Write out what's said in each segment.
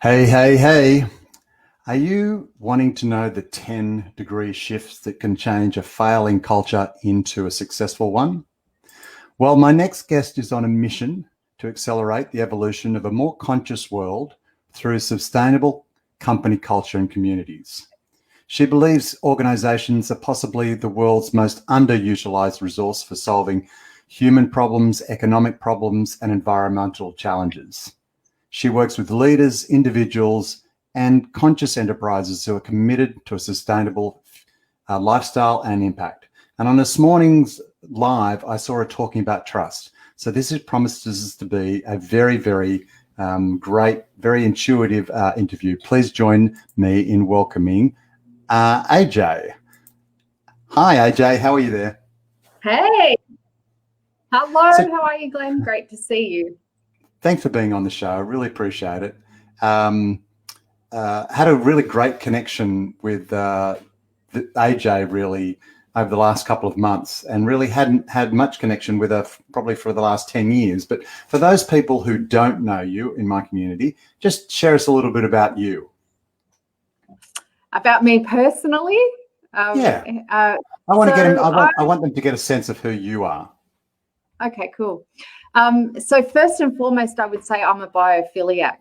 Hey, hey, hey. Are you wanting to know the 10-degree shifts that can change a failing culture into a successful one? Well, my next guest is on a mission to accelerate the evolution of a more conscious world through sustainable company culture and communities. She believes organizations are possibly the world's most underutilized resource for solving human problems, economic problems, and environmental challenges. She works with leaders, individuals, and conscious enterprises who are committed to a sustainable lifestyle and impact. And on this morning's live, I saw her talking about trust. So this promises to be a very, very great, very intuitive interview. Please join me in welcoming AJ. Hi, AJ. How are you there? Hey. Hello. How are you, Glenn? Great to see you. Thanks for being on the show. I really appreciate it. Had a really great connection with AJ really over the last couple of months, and really hadn't had much connection with her probably for the last 10 years. But for those people who don't know you in my community, just share us a little bit about you. About me personally? I want them to get a sense of who you are. Okay, cool. So first and foremost, I would say I'm a biophiliac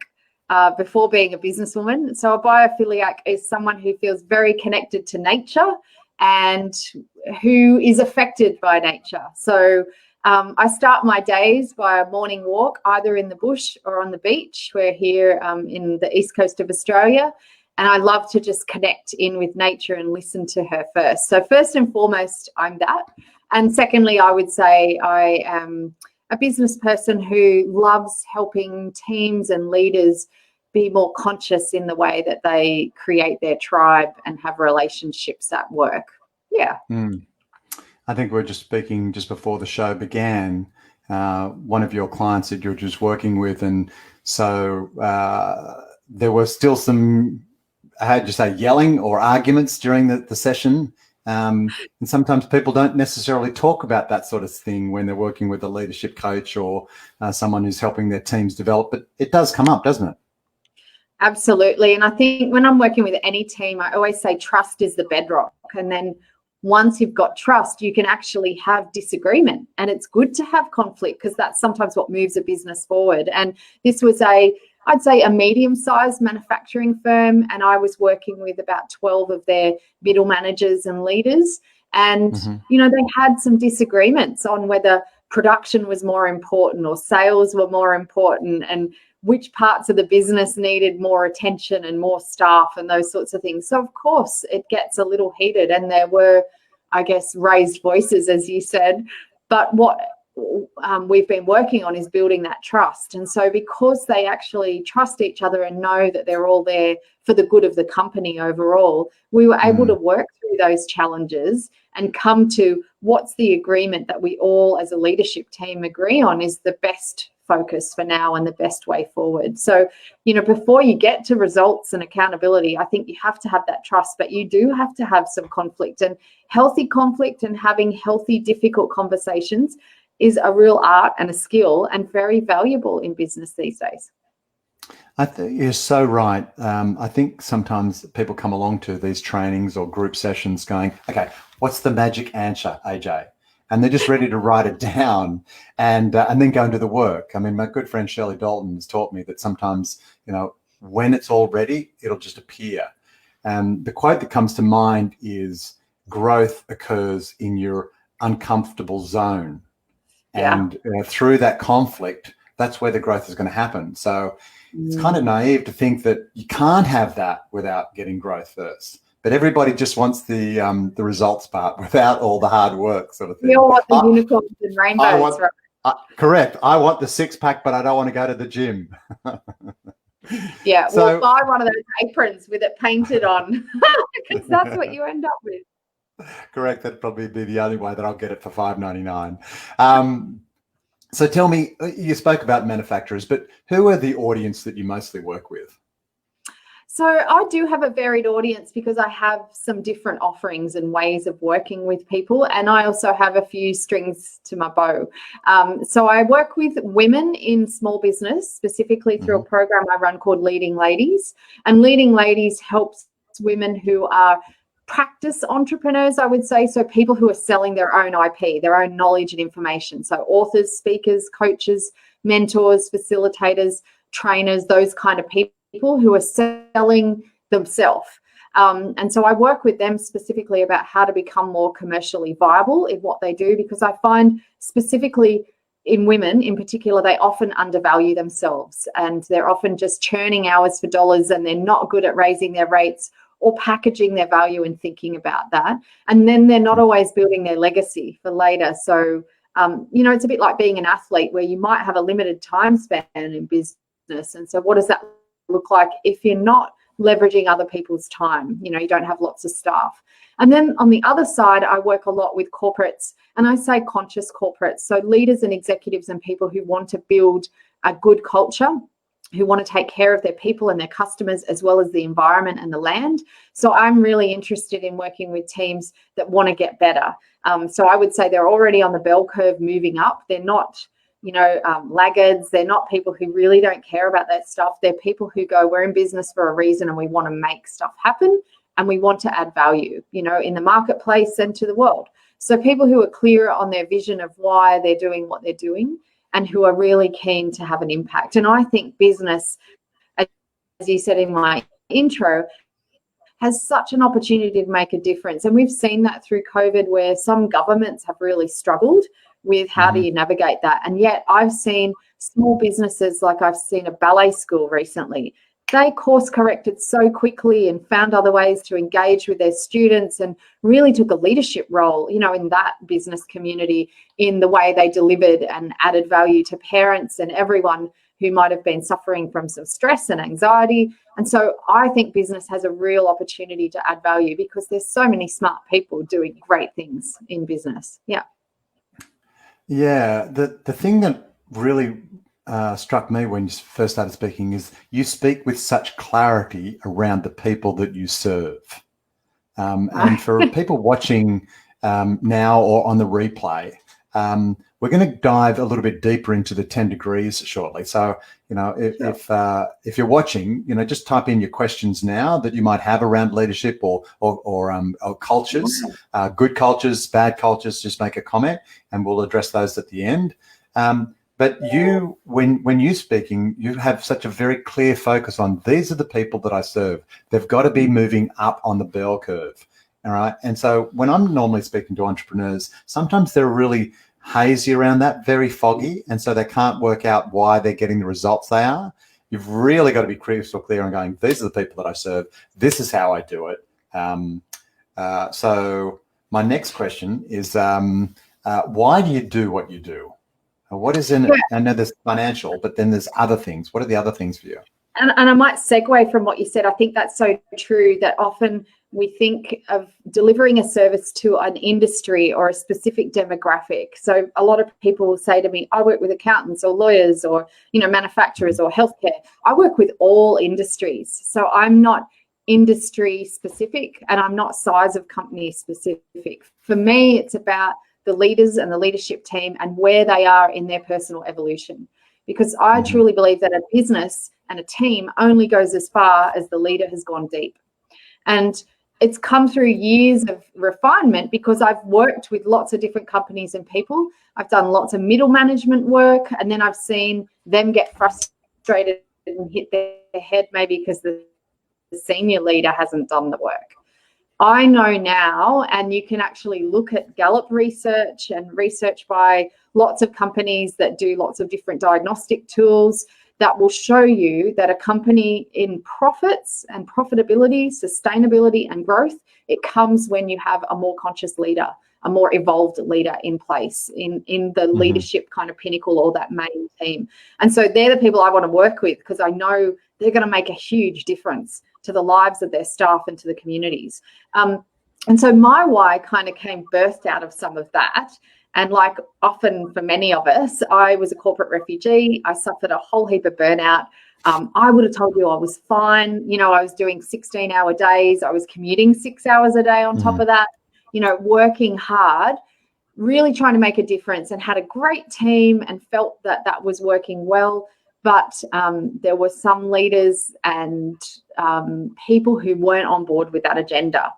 before being a businesswoman. So a biophiliac is someone who feels very connected to nature and who is affected by nature. So I start my days by a morning walk, either in the bush or on the beach. We're here in the east coast of Australia, and I love to just connect in with nature and listen to her first. So first and foremost, I'm that. And secondly, I would say I am a business person who loves helping teams and leaders be more conscious in the way that they create their tribe and have relationships at work. Yeah. I think we were just speaking just before the show began, one of your clients that you're just working with. And so there were still some, how did you say, yelling or arguments during the session. And sometimes people don't necessarily talk about that sort of thing when they're working with a leadership coach or someone who's helping their teams develop, but it does come up, doesn't it? Absolutely. And I think when I'm working with any team, I always say trust is the bedrock. And then once you've got trust, you can actually have disagreement. And it's good to have conflict because that's sometimes what moves a business forward. And this was I'd say a medium-sized manufacturing firm, and I was working with about 12 of their middle managers and leaders. And, they had some disagreements on whether production was more important or sales were more important and which parts of the business needed more attention and more staff and those sorts of things. So, of course, it gets a little heated, and there were, I guess, raised voices, as you said. But what we've been working on is building that trust. And so because they actually trust each other and know that they're all there for the good of the company overall, we were able to work through those challenges and come to what's the agreement that we all as a leadership team agree on is the best focus for now and the best way forward. So, before you get to results and accountability, I think you have to have that trust, but you do have to have some conflict, and healthy conflict and having healthy, difficult conversations is a real art and a skill and very valuable in business these days. I think you're so right. I think sometimes people come along to these trainings or group sessions going, okay, what's the magic answer, AJ? And they're just ready to write it down and then go and do the work. I mean, my good friend Shelley Dalton has taught me that sometimes, when it's all ready, it'll just appear. And the quote that comes to mind is, growth occurs in your uncomfortable zone. And through that conflict, that's where the growth is going to happen. So it's kind of naive to think that you can't have that without getting growth first. But everybody just wants the results part without all the hard work sort of thing. We all want the unicorns and rainbows, right? Correct. I want the six-pack, but I don't want to go to the gym. Yeah, we'll buy one of those aprons with it painted on because that's what you end up with. Correct. That'd probably be the only way that I'll get it for $5.99. So tell me, you spoke about manufacturers, but who are the audience that you mostly work with? So I do have a varied audience because I have some different offerings and ways of working with people, and I also have a few strings to my bow. So I work with women in small business, specifically through a program I run called Leading Ladies. And Leading Ladies helps women who are practice entrepreneurs, I would say. So people who are selling their own IP, their own knowledge and information. So authors, speakers, coaches, mentors, facilitators, trainers, those kind of people who are selling themselves. And so I work with them specifically about how to become more commercially viable in what they do, because I find specifically in women in particular, they often undervalue themselves, and they're often just churning hours for dollars, and they're not good at raising their rates or packaging their value and thinking about that. And then they're not always building their legacy for later. So, it's a bit like being an athlete where you might have a limited time span in business. And so what does that look like if you're not leveraging other people's time? You don't have lots of staff. And then on the other side, I work a lot with corporates, and I say conscious corporates. So leaders and executives and people who want to build a good culture, who want to take care of their people and their customers, as well as the environment and the land. So I'm really interested in working with teams that want to get better. So I would say they're already on the bell curve moving up. They're not laggards. They're not people who really don't care about that stuff. They're people who go, we're in business for a reason and we want to make stuff happen, and we want to add value, in the marketplace and to the world. So people who are clear on their vision of why they're doing what they're doing and who are really keen to have an impact. And I think business, as you said in my intro, has such an opportunity to make a difference. And we've seen that through COVID, where some governments have really struggled with how do you navigate that. And yet I've seen small businesses, like I've seen a ballet school recently, they course corrected so quickly and found other ways to engage with their students and really took a leadership role, in that business community, in the way they delivered and added value to parents and everyone who might have been suffering from some stress and anxiety. And so I think business has a real opportunity to add value because there's so many smart people doing great things in business. Yeah. Yeah. The thing that really struck me when you first started speaking is you speak with such clarity around the people that you serve. And for people watching now or on the replay, we're going to dive a little bit deeper into the 10 degrees shortly. So, if you're watching, just type in your questions now that you might have around leadership or cultures, good cultures, bad cultures. Just make a comment, and we'll address those at the end. But you, when you're speaking, you have such a very clear focus on these are the people that I serve. They've got to be moving up on the bell curve. All right. And so when I'm normally speaking to entrepreneurs, sometimes they're really hazy around that, very foggy. And so they can't work out why they're getting the results they are. You've really got to be crystal clear on going, these are the people that I serve. This is how I do it. So my next question is, why do you do what you do? What is in it? I know there's financial, but then there's other things. What are the other things for you? And I might segue from what you said. I think that's so true that often we think of delivering a service to an industry or a specific demographic. So a lot of people will say to me, I work with accountants or lawyers or, manufacturers or healthcare. I work with all industries. So I'm not industry specific and I'm not size of company specific. For me, it's about the leaders and the leadership team and where they are in their personal evolution. Because I truly believe that a business and a team only goes as far as the leader has gone deep. And it's come through years of refinement because I've worked with lots of different companies and people. I've done lots of middle management work, and then I've seen them get frustrated and hit their head maybe because the senior leader hasn't done the work. I know now, and you can actually look at Gallup research and research by lots of companies that do lots of different diagnostic tools that will show you that a company in profits and profitability, sustainability and growth, it comes when you have a more conscious leader, a more evolved leader in place in the leadership kind of pinnacle or that main team. And so they're the people I want to work with because I know they're going to make a huge difference to the lives of their staff and to the communities. And so my why kind of came birthed out of some of that. And like often for many of us, I was a corporate refugee. I suffered a whole heap of burnout. I would have told you I was fine. You know, I was doing 16-hour days. I was commuting 6 hours a day on top of that, you know, working hard, really trying to make a difference, and had a great team and felt that that was working well. But there were some leaders and people who weren't on board with that agenda.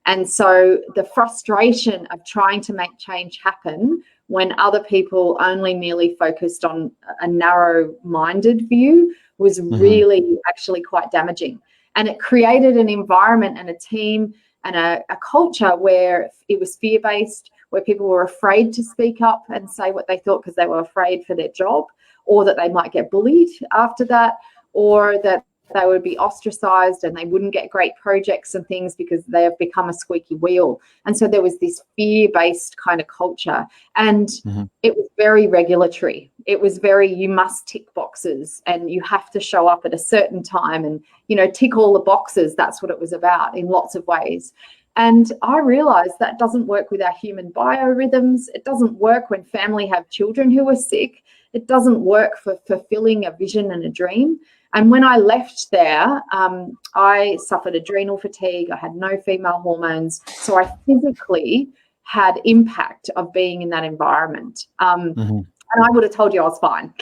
And so the frustration of trying to make change happen when other people only merely focused on a narrow-minded view was really actually quite damaging. And it created an environment and a team and a culture where it was fear-based, where people were afraid to speak up and say what they thought because they were afraid for their job, or that they might get bullied after that, or that they would be ostracized and they wouldn't get great projects and things because they have become a squeaky wheel. And so there was this fear-based kind of culture, and it was very regulatory. It was very, you must tick boxes and you have to show up at a certain time and, you know, tick all the boxes. That's what it was about in lots of ways. And I realized that doesn't work with our human biorhythms. It doesn't work when family have children who are sick. It doesn't work for fulfilling a vision and a dream. And when I left there, I suffered adrenal fatigue. I had no female hormones. So I physically had impact of being in that environment. And I would have told you I was fine.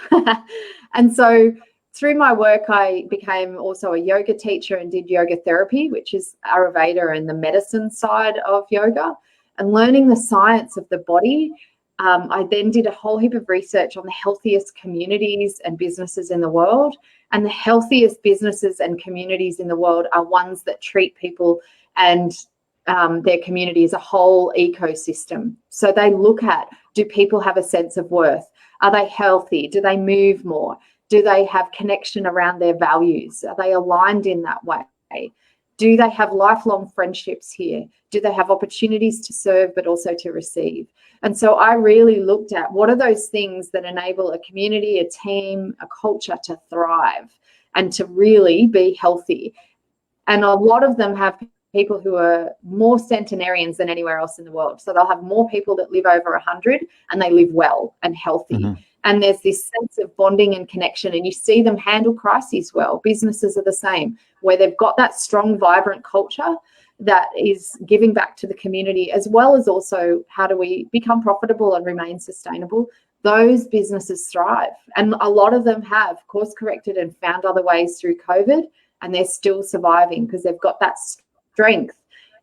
And so through my work, I became also a yoga teacher and did yoga therapy, which is Ayurveda and the medicine side of yoga, and learning the science of the body. I then did a whole heap of research on the healthiest communities and businesses in the world. And the healthiest businesses and communities in the world are ones that treat people and their community as a whole ecosystem. So they look at, do people have a sense of worth? Are they healthy? Do they move more? Do they have connection around their values? Are they aligned in that way? Do they have lifelong friendships here? Do they have opportunities to serve but also to receive? And so I really looked at what are those things that enable a community, a team, a culture to thrive and to really be healthy. And a lot of them have people who are more centenarians than anywhere else in the world. So they'll have more people that live over 100 and they live well and healthy. And there's this sense of bonding and connection, and you see them handle crises well. Businesses are the same, where they've got that strong, vibrant culture that is giving back to the community, as well as also how do we become profitable and remain sustainable. Those businesses thrive, and a lot of them have course corrected and found other ways through COVID, and they're still surviving because they've got that strength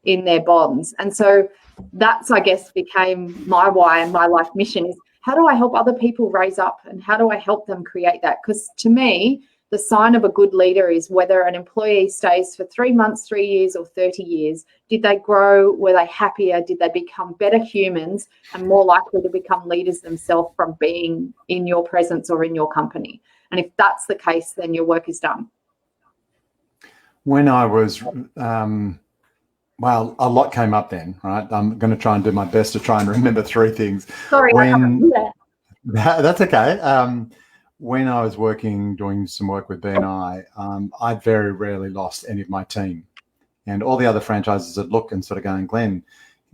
in their bonds. And so that's, I guess, became my why and my life mission is, how do I help other people raise up and how do I help them create that? Because to me, the sign of a good leader is whether an employee stays for 3 months, 3 years, or 30 years. Did they grow? Were they happier? Did they become better humans and more likely to become leaders themselves from being in your presence or in your company? And if that's the case, then your work is done. When I was, well, a lot came up then, right? I'm going to try and do my best to try and remember three things. Sorry, I can't do that. That's okay. When I was doing some work with BNI, I very rarely lost any of my team. And all the other franchises would look and sort of going, Glenn,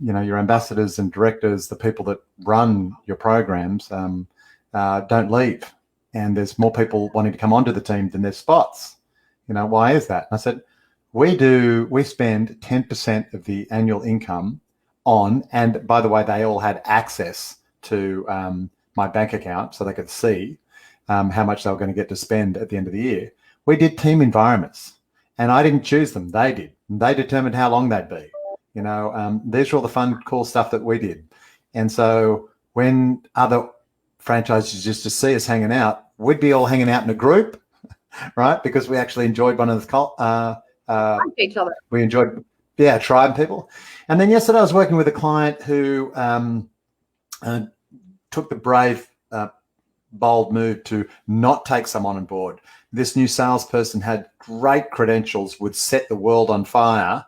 you know, your ambassadors and directors, the people that run your programs, don't leave. And there's more people wanting to come onto the team than there's spots. You know, why is that? And I said, we spend 10% of the annual income on, and by the way, they all had access to my bank account so they could see how much they were going to get to spend at the end of the year. We did team environments, and I didn't choose them. They did. They determined how long they'd be. You know, these are all the fun, cool stuff that we did. And so when other franchises used to see us hanging out, we'd be all hanging out in a group, right? Because we actually enjoyed one of the Each other. we enjoyed, tribe people. And then yesterday I was working with a client who took the brave, bold move to not take someone on board. This new salesperson had great credentials, would set the world on fire,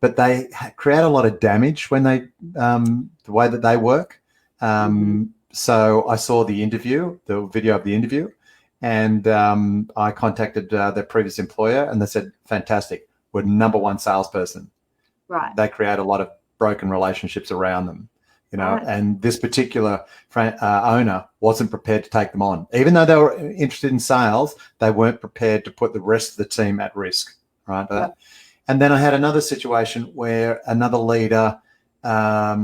but they create a lot of damage when they, the way that they work. So I saw the video of the interview, and I contacted their previous employer, and they said, fantastic, we're number one salesperson. Right. They create a lot of broken relationships around them. Right. and this particular owner wasn't prepared to take them on. Even though they were interested in sales, they weren't prepared to put the rest of the team at risk, right? Yeah. And then I had another situation where another leader, at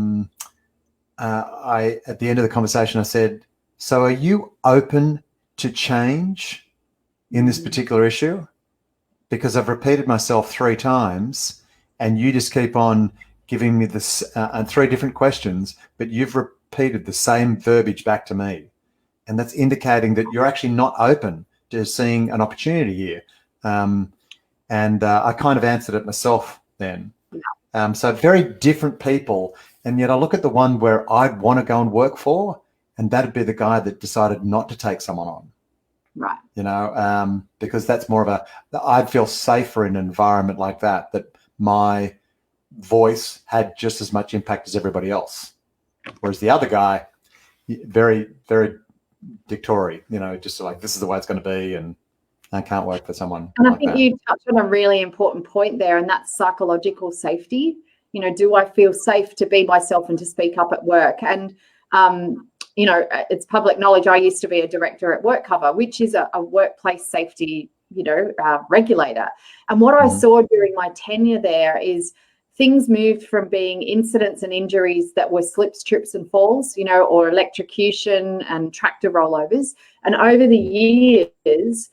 the end of the conversation, I said, so are you open to change in this particular issue? Because I've repeated myself 3 times and you just keep on giving me this 3 different questions, but you've repeated the same verbiage back to me. And that's indicating that you're actually not open to seeing an opportunity here. And I kind of answered it myself then. So very different people. And yet I look at the one where I'd want to go and work for, and that'd be the guy that decided not to take someone on. Right. Because that's more of I'd feel safer in an environment like that my voice had just as much impact as everybody else. Whereas the other guy, very, very dictatorial, just like, this is the way it's going to be, and I can't work for someone And I like think that. you touched on a really important point there, and that's psychological safety. Do I feel safe to be myself and to speak up at work? And it's public knowledge. I used to be a director at WorkCover, which is a workplace safety, regulator. And what I saw during my tenure there is things moved from being incidents and injuries that were slips, trips and falls, or electrocution and tractor rollovers. And over the years,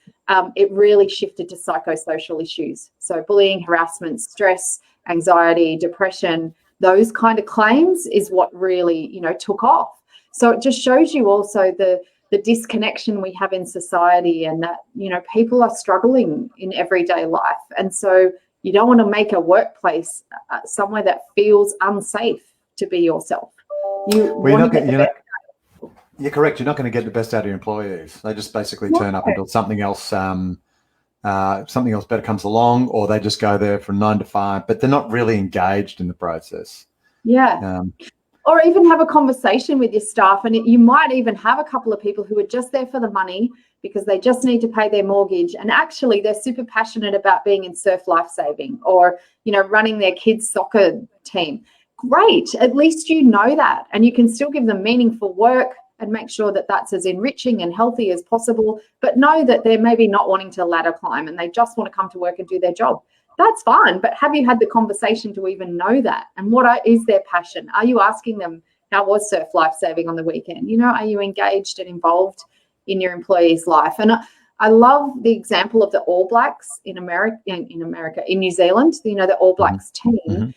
it really shifted to psychosocial issues. So bullying, harassment, stress, anxiety, depression, those kind of claims is what really, took off. So it just shows you also the disconnection we have in society, and that, people are struggling in everyday life. And so you don't want to make a workplace somewhere that feels unsafe to be yourself. You're correct. You're not going to get the best out of your employees. They just basically turn up until something else better comes along, or they just go there from 9 to 5, but they're not really engaged in the process. Yeah. Or even have a conversation with your staff, and you might even have a couple of people who are just there for the money because they just need to pay their mortgage, and actually they're super passionate about being in surf lifesaving or running their kids' soccer team. Great, at least you know that, and you can still give them meaningful work and make sure that that's as enriching and healthy as possible, but know that they're maybe not wanting to ladder climb and they just want to come to work and do their job. That's fine, but have you had the conversation to even know that? And what is their passion? Are you asking them, how was surf lifesaving on the weekend? Are you engaged and involved in your employee's life? And I love the example of the All Blacks in New Zealand, the All Blacks team. Mm-hmm.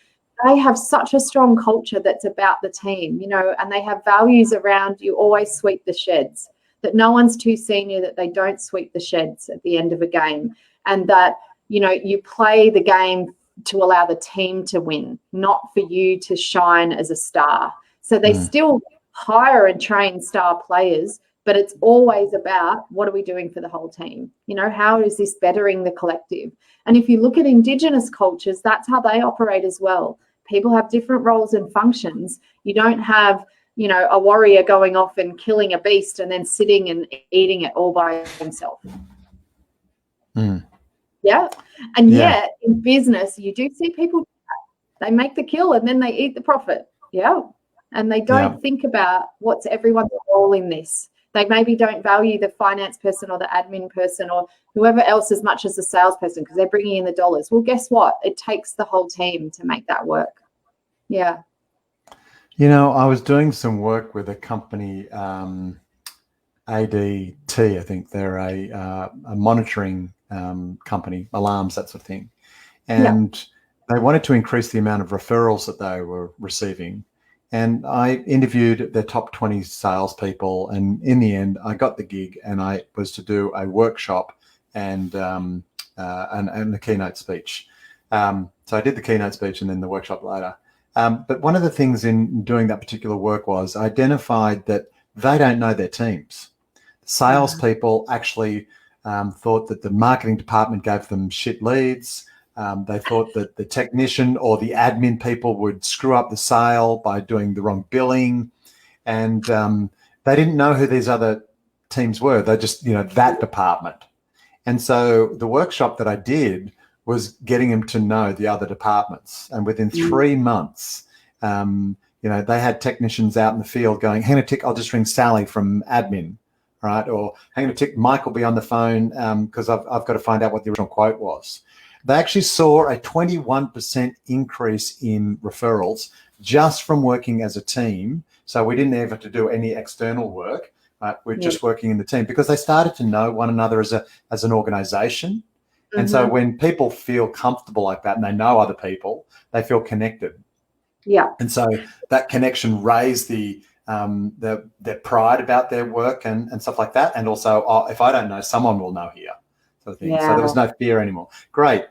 They have such a strong culture that's about the team, and they have values around you always sweep the sheds, that no one's too senior, that they don't sweep the sheds at the end of a game, and that you play the game to allow the team to win, not for you to shine as a star. So they still hire and train star players, but it's always about, what are we doing for the whole team? How is this bettering the collective? And if you look at Indigenous cultures, that's how they operate as well. People have different roles and functions. You don't have, a warrior going off and killing a beast and then sitting and eating it all by himself. Yeah. And yet in business, you do see people, they make the kill and then they eat the profit. Yeah. And they don't think about what's everyone's role in this. They maybe don't value the finance person or the admin person or whoever else as much as the salesperson because they're bringing in the dollars. Well, guess what? It takes the whole team to make that work. Yeah. I was doing some work with a company, ADT, I think they're a monitoring company, alarms, that sort of thing. And they wanted to increase the amount of referrals that they were receiving. And I interviewed the top 20 salespeople, and in the end, I got the gig, and I was to do a workshop and a keynote speech. So I did the keynote speech and then the workshop later. But one of the things in doing that particular work was I identified that they don't know their teams. Salespeople actually thought that the marketing department gave them shit leads. They thought that the technician or the admin people would screw up the sale by doing the wrong billing. And they didn't know who these other teams were. They just, that department. And so the workshop that I did was getting them to know the other departments. And within 3 months, they had technicians out in the field going, hang on a tick, I'll just ring Sally from admin, right? Or hang on a tick, Mike will be on the phone because I've got to find out what the original quote was. They actually saw a 21% increase in referrals just from working as a team. So we didn't ever have to do any external work, right? We're just working in the team because they started to know one another as an organization. And so when people feel comfortable like that and they know other people, they feel connected. Yeah. And so that connection raised their pride about their work and stuff like that. And also, if I don't know, someone will know here, sort of thing. Yeah. So there was no fear anymore. Great.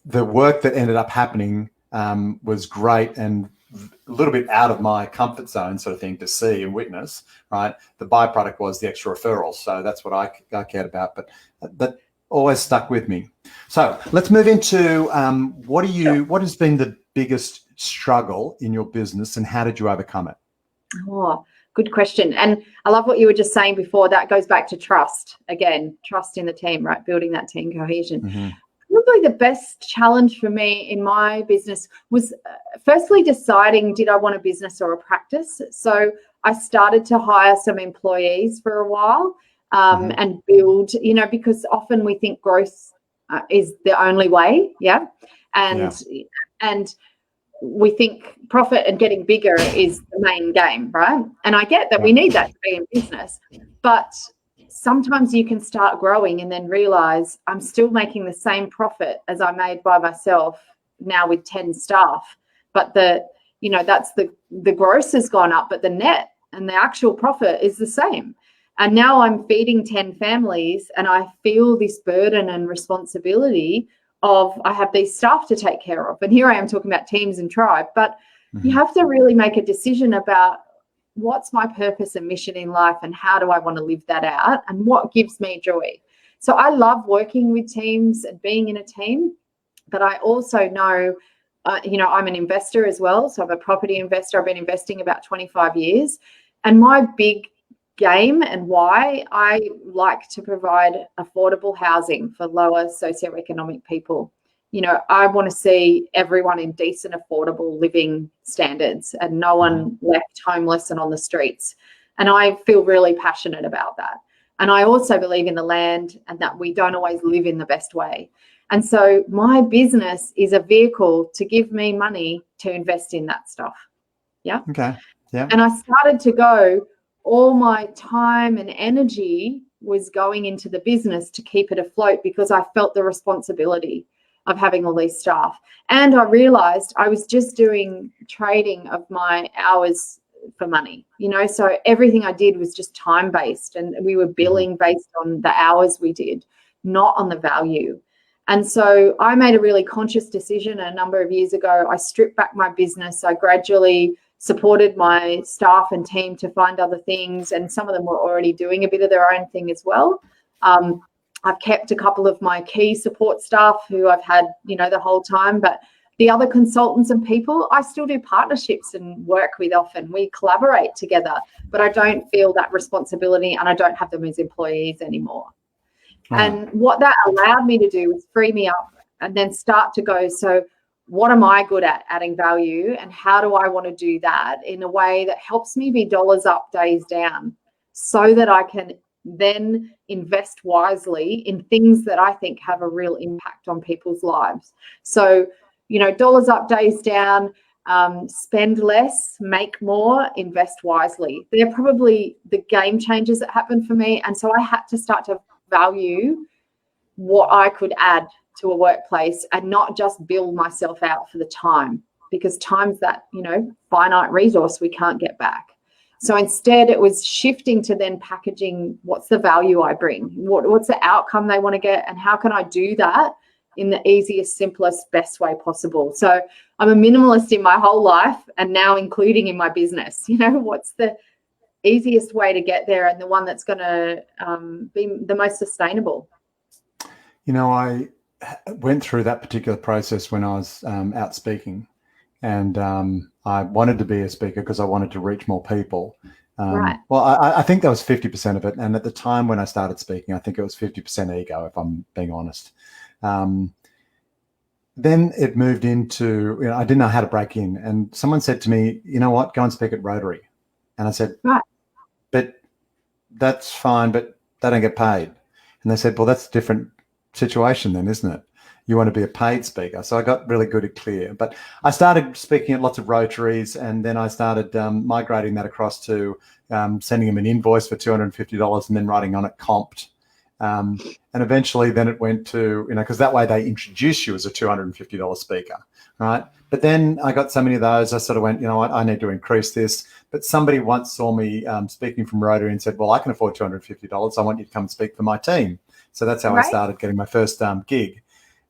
The work that ended up happening was great and a little bit out of my comfort zone, sort of thing, to see and witness, right? The byproduct was the extra referrals. So that's what I cared about, but that always stuck with me. So let's move into what has been the biggest struggle in your business and how did you overcome it? Oh, good question. And I love what you were just saying before. That goes back to trust. Again, trust in the team, right? Building that team cohesion. Mm-hmm. Probably the best challenge for me in my business was firstly deciding, did I want a business or a practice? So I started to hire some employees for a while and build, because often we think growth is the only way. Yeah. And we think profit and getting bigger is the main game, right? And I get that we need that to be in business, but sometimes you can start growing and then realize I'm still making the same profit as I made by myself now with 10 staff. But that's the gross has gone up, but the net and the actual profit is the same. And now I'm feeding 10 families and I feel this burden and responsibility of I have these staff to take care of. And here I am talking about teams and tribe, but you have to really make a decision about what's my purpose and mission in life and how do I want to live that out and what gives me joy. So I love working with teams and being in a team, but I also know, I'm an investor as well. So I'm a property investor. I've been investing about 25 years. And my big game and why I like to provide affordable housing for lower socioeconomic people. I want to see everyone in decent, affordable living standards and no one left homeless and on the streets. And I feel really passionate about that. And I also believe in the land and that we don't always live in the best way. And so my business is a vehicle to give me money to invest in that stuff. Yeah. Okay. Yeah. And I started to go, all my time and energy was going into the business to keep it afloat because I felt the responsibility of having all these staff. And I realized I was just doing trading of my hours for money, so everything I did was just time-based and we were billing based on the hours we did, not on the value. And so I made a really conscious decision a number of years ago. I stripped back my business. I gradually supported my staff and team to find other things, and some of them were already doing a bit of their own thing as well. I've kept a couple of my key support staff who I've had, the whole time, but the other consultants and people, I still do partnerships and work with often. We collaborate together, but I don't feel that responsibility and I don't have them as employees anymore. And what that allowed me to do was free me up and then start to go, so what am I good at adding value and how do I want to do that in a way that helps me be dollars up, days down, so that I can then invest wisely in things that I think have a real impact on people's lives. So, dollars up, days down, spend less, make more, invest wisely. They're probably the game changers that happened for me. And so I had to start to value what I could add to a workplace and not just bill myself out for the time, because time's that, finite resource we can't get back. So instead it was shifting to then packaging what's the value I bring, what's the outcome they want to get, and how can I do that in the easiest, simplest, best way possible. So I'm a minimalist in my whole life and now including in my business. What's the easiest way to get there and the one that's going to be the most sustainable? I went through that particular process when I was out speaking, and I wanted to be a speaker because I wanted to reach more people. Right. Well, I think that was 50% of it. And at the time when I started speaking, I think it was 50% ego, if I'm being honest. then it moved into, I didn't know how to break in. And someone said to me, you know what, go and speak at Rotary. And I said, Right. but that's fine, but they don't get paid. And they said, well, that's a different situation then, isn't it? You want to be a paid speaker. So I got really good at clear. But I started speaking at lots of Rotaries, and then I started migrating that across to sending them an invoice for $250 and then writing on it comped. And eventually then it went to, because that way they introduce you as a $250 speaker, right? But then I got so many of those, I sort of went, you know what, I need to increase this. But somebody once saw me speaking from Rotary and said, well, I can afford $250. I want you to come and speak for my team. So that's how I started getting my first gig.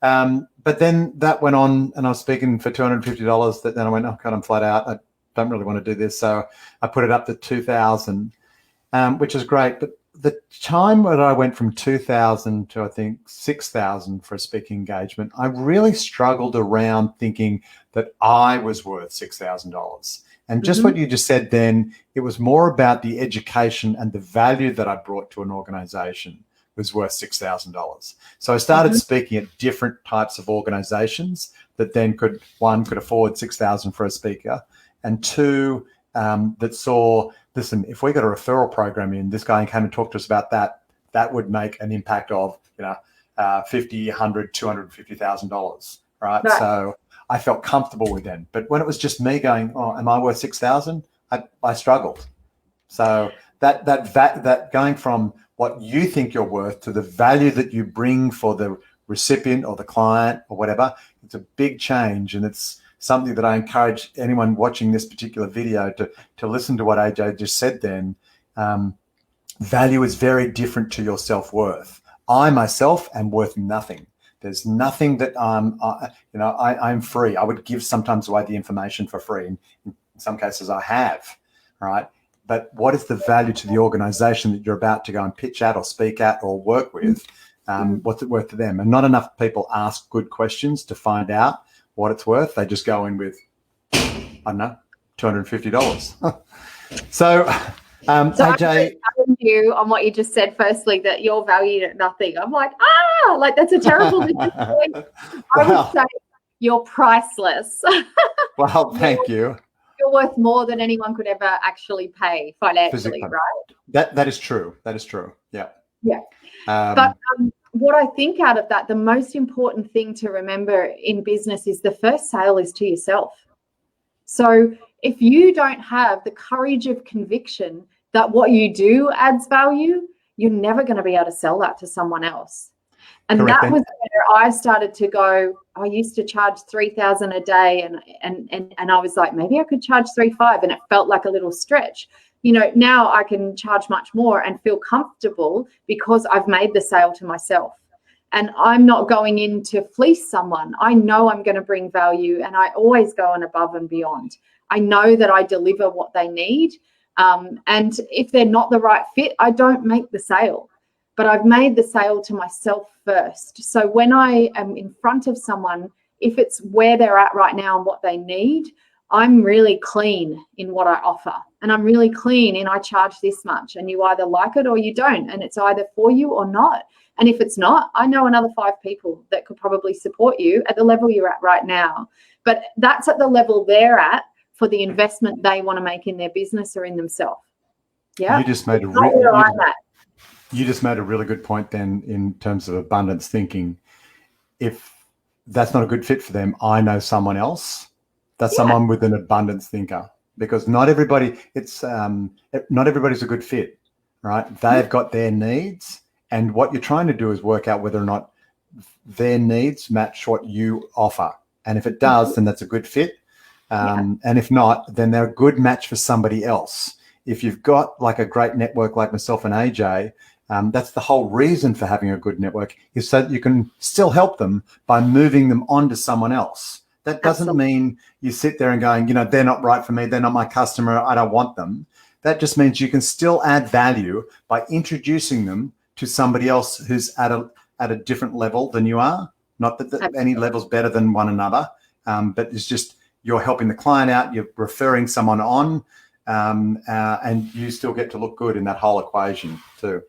But then that went on, and I was speaking for $250. That then I went, oh God, I'm flat out. I don't really want to do this. So I put it up to $2,000, which is great. But the time when I went from 2,000 to I think 6,000 for a speaking engagement, I really struggled around thinking that I was worth $6,000. And just what you just said then, it was more about the education and the value that I brought to an organization was worth $6,000. So I started speaking at different types of organizations that then could afford $6,000 for a speaker, and two, that saw, listen, if we got a referral program in, this guy came and talked to us about that, that would make an impact of, $50, $100, $250,000, right? So I felt comfortable with them. But when it was just me going, oh, am I worth 6,000? I struggled. So that going from what you think you're worth to the value that you bring for the recipient or the client or whatever, it's a big change. And it's something that I encourage anyone watching this particular video to listen to what AJ just said then. Value is very different to your self-worth. I myself am worth nothing. There's nothing that I'm free. I would give sometimes away the information for free. In some cases I have, right? But what is the value to the organization that you're about to go and pitch at or speak at or work with? What's it worth to them? And not enough people ask good questions to find out what it's worth. They just go in with, I don't know, $250. So AJ, I challenge you on what you just said. Firstly, that you're valued at nothing. I'm like, that's a terrible thing. I would say you're priceless. Well, thank you. You're worth more than anyone could ever actually pay financially, right? That is true. That is true. Yeah. Yeah. But what I think out of that, the most important thing to remember in business is the first sale is to yourself. So if you don't have the courage of conviction that what you do adds value, you're never going to be able to sell that to someone else. And correct. That was where I started to go, I used to charge $3,000 a day and I was like, maybe I could charge $3,500, and it felt like a little stretch. Now I can charge much more and feel comfortable because I've made the sale to myself. And I'm not going in to fleece someone. I know I'm going to bring value, and I always go on above and beyond. I know that I deliver what they need. And if they're not the right fit, I don't make the sale. But I've made the sale to myself first. So when I am in front of someone, if it's where they're at right now and what they need, I'm really clean in what I offer. And I'm really clean in I charge this much, and you either like it or you don't. And it's either for you or not. And if it's not, I know another 5 people that could probably support you at the level you're at right now. But that's at the level they're at for the investment they want to make in their business or in themselves. Yeah. You just made a really good point then in terms of abundance thinking. If that's not a good fit for them, I know someone else. That's someone with an abundance thinker, because not everybody's a good fit, right? They've got their needs, and what you're trying to do is work out whether or not their needs match what you offer. And if it does, then that's a good fit. And if not, then they're a good match for somebody else. If you've got like a great network like myself and AJ, that's the whole reason for having a good network, is so that you can still help them by moving them on to someone else. That doesn't mean you sit there and going, they're not right for me, they're not my customer, I don't want them. That just means you can still add value by introducing them to somebody else who's at a different level than you are. Not that any level's better than one another, but it's just you're helping the client out, you're referring someone on, and you still get to look good in that whole equation too.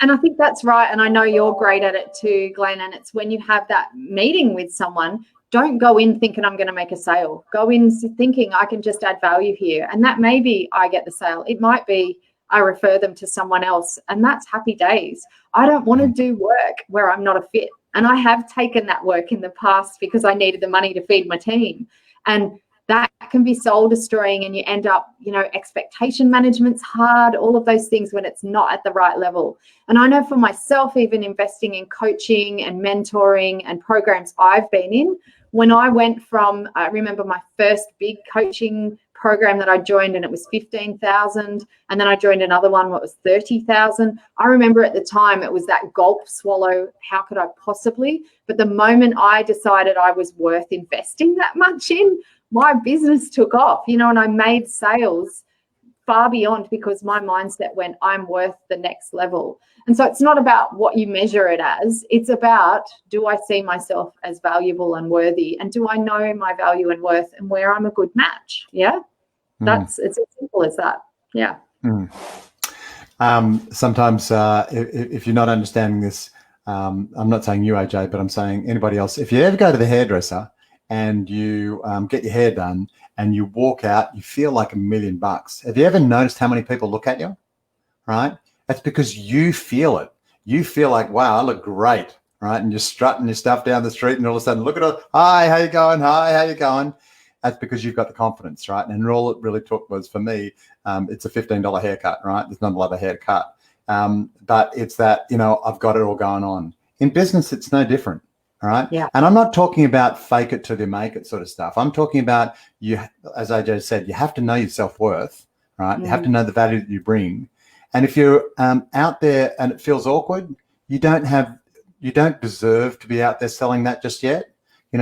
And I think that's right. And I know you're great at it too, Glenn. And it's when you have that meeting with someone, don't go in thinking I'm going to make a sale. Go in thinking I can just add value here. And that may be I get the sale. It might be I refer them to someone else, and that's happy days. I don't want to do work where I'm not a fit. And I have taken that work in the past because I needed the money to feed my team. And that can be soul destroying, and you end up, expectation management's hard, all of those things when it's not at the right level. And I know for myself, even investing in coaching and mentoring and programs I've been in, when I went from, I remember my first big coaching program that I joined, and it was 15,000, and then I joined another one what was 30,000. I remember at the time it was that gulp swallow, how could I possibly? But the moment I decided I was worth investing that much in, my business took off, and I made sales far beyond, because my mindset went, I'm worth the next level. And so it's not about what you measure it as. It's about, do I see myself as valuable and worthy? And do I know my value and worth and where I'm a good match? Yeah. It's as simple as that. Yeah. Sometimes if you're not understanding this, I'm not saying you, AJ, but I'm saying anybody else. If you ever go to the hairdresser and you get your hair done and you walk out, you feel like $1 million. Have you ever noticed how many people look at you? Right? That's because you feel it. You feel like, wow, I look great, right? And you're strutting your stuff down the street, and all of a sudden, look at it. Hi, how you going? Hi, how you going? That's because you've got the confidence, right? And all it really took was, for me, it's a $15 haircut, right? There's not a lot of haircut. But it's that, I've got it all going on. In business, it's no different, all right? Yeah. And I'm not talking about fake it till you make it sort of stuff. I'm talking about, you, as AJ said, you have to know your self-worth, right? You have to know the value that you bring. And if you're out there and it feels awkward, you don't deserve to be out there selling that just yet.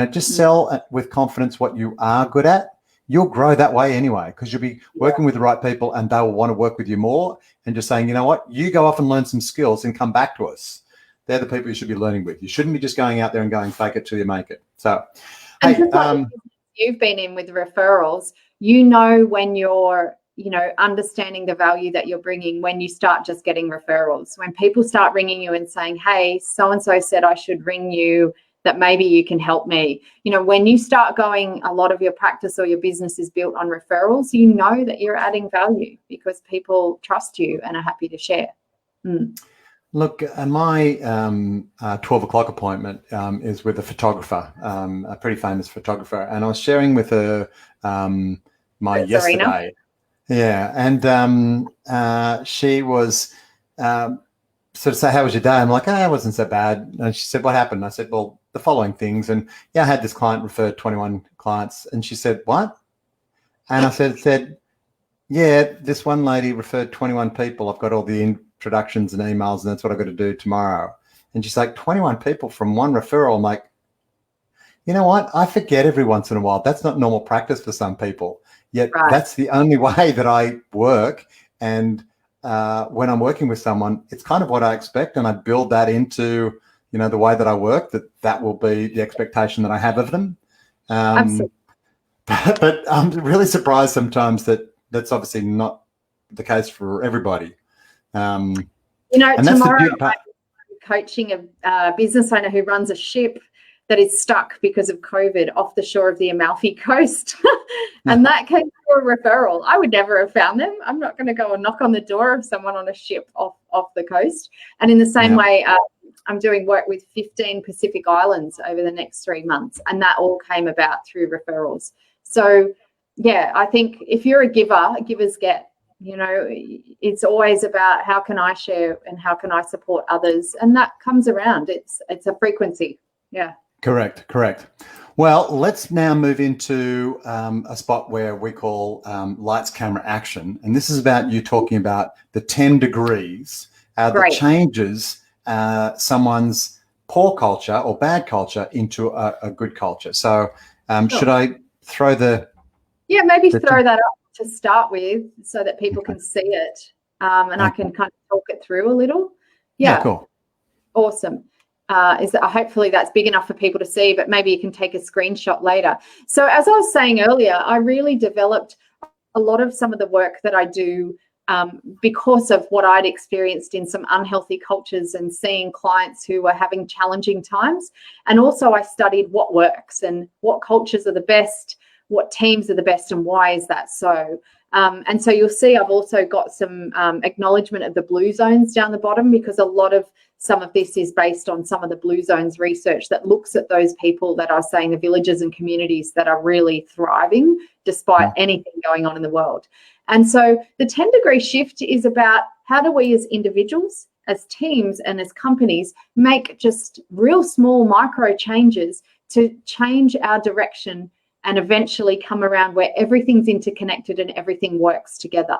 Just sell with confidence what you are good at. You'll grow that way anyway, because you'll be working with the right people, and they will want to work with you more, and just saying, you know what, you go off and learn some skills and come back to us. They're the people you should be learning with. You shouldn't be just going out there and going fake it till you make it. So, and just like you've been in with referrals, when you're understanding the value that you're bringing, when you start just getting referrals, when people start ringing you and saying, hey, so-and-so said I should ring you, that maybe you can help me. When you start going, a lot of your practice or your business is built on referrals, that you're adding value because people trust you and are happy to share. Look, my 12 o'clock appointment is with a photographer, a pretty famous photographer. And I was sharing with her my yesterday. Yeah. And she was sort of say, how was your day? I'm like, it wasn't so bad. And she said, what happened? I said, well, the following things. And I had this client referred 21 clients. And she said, what? And I said, yeah, this one lady referred 21 people. I've got all the introductions and emails, and that's what I've got to do tomorrow. And she's like, 21 people from one referral. I'm like, you know what? I forget every once in a while. That's not normal practice for some people. Yet that's the only way that I work. And when I'm working with someone, it's kind of what I expect, and I build that into, the way that I work, that will be the expectation that I have of them. Absolutely. But I'm really surprised sometimes that that's obviously not the case for everybody. And tomorrow I'm coaching a business owner who runs a ship that is stuck because of COVID off the shore of the Amalfi Coast. And that came through a referral. I would never have found them. I'm not going to go and knock on the door of someone on a ship off the coast. And in the same way, I'm doing work with 15 Pacific Islands over the next 3 months. And that all came about through referrals. So, I think if you're a giver, givers get. It's always about how can I share and how can I support others? And that comes around. It's a frequency. Yeah. Correct. Well, let's now move into a spot where we call lights, camera, action. And this is about you talking about the 10 degrees that changes someone's poor culture or bad culture into a good culture. So should I throw maybe throw that up to start with so that people can see it and I can kind of talk it through a little. Yeah, cool. Awesome. Hopefully that's big enough for people to see, but maybe you can take a screenshot later. So as I was saying earlier, I really developed a lot of some of the work that I do because of what I'd experienced in some unhealthy cultures and seeing clients who were having challenging times. And also I studied what works and what cultures are the best, what teams are the best, and why is that so? And so you'll see I've also got some acknowledgement of the blue zones down the bottom, because a lot of some of this is based on some of the blue zones research that looks at those people that are saying the villages and communities that are really thriving despite anything going on in the world. And so the 10-degree shift is about how do we as individuals, as teams and as companies make just real small micro changes to change our direction and eventually come around where everything's interconnected and everything works together.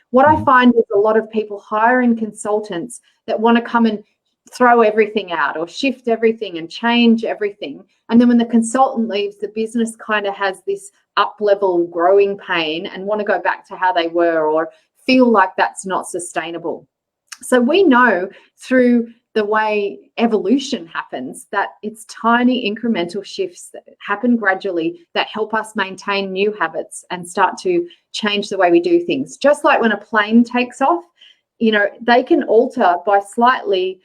What I find is a lot of people hiring consultants that want to come and throw everything out or shift everything and change everything. And then when the consultant leaves, the business kind of has this up-level growing pain and want to go back to how they were or feel like that's not sustainable. So we know through the way evolution happens that it's tiny incremental shifts that happen gradually that help us maintain new habits and start to change the way we do things. Just like when a plane takes off, you know, they can alter by slightly,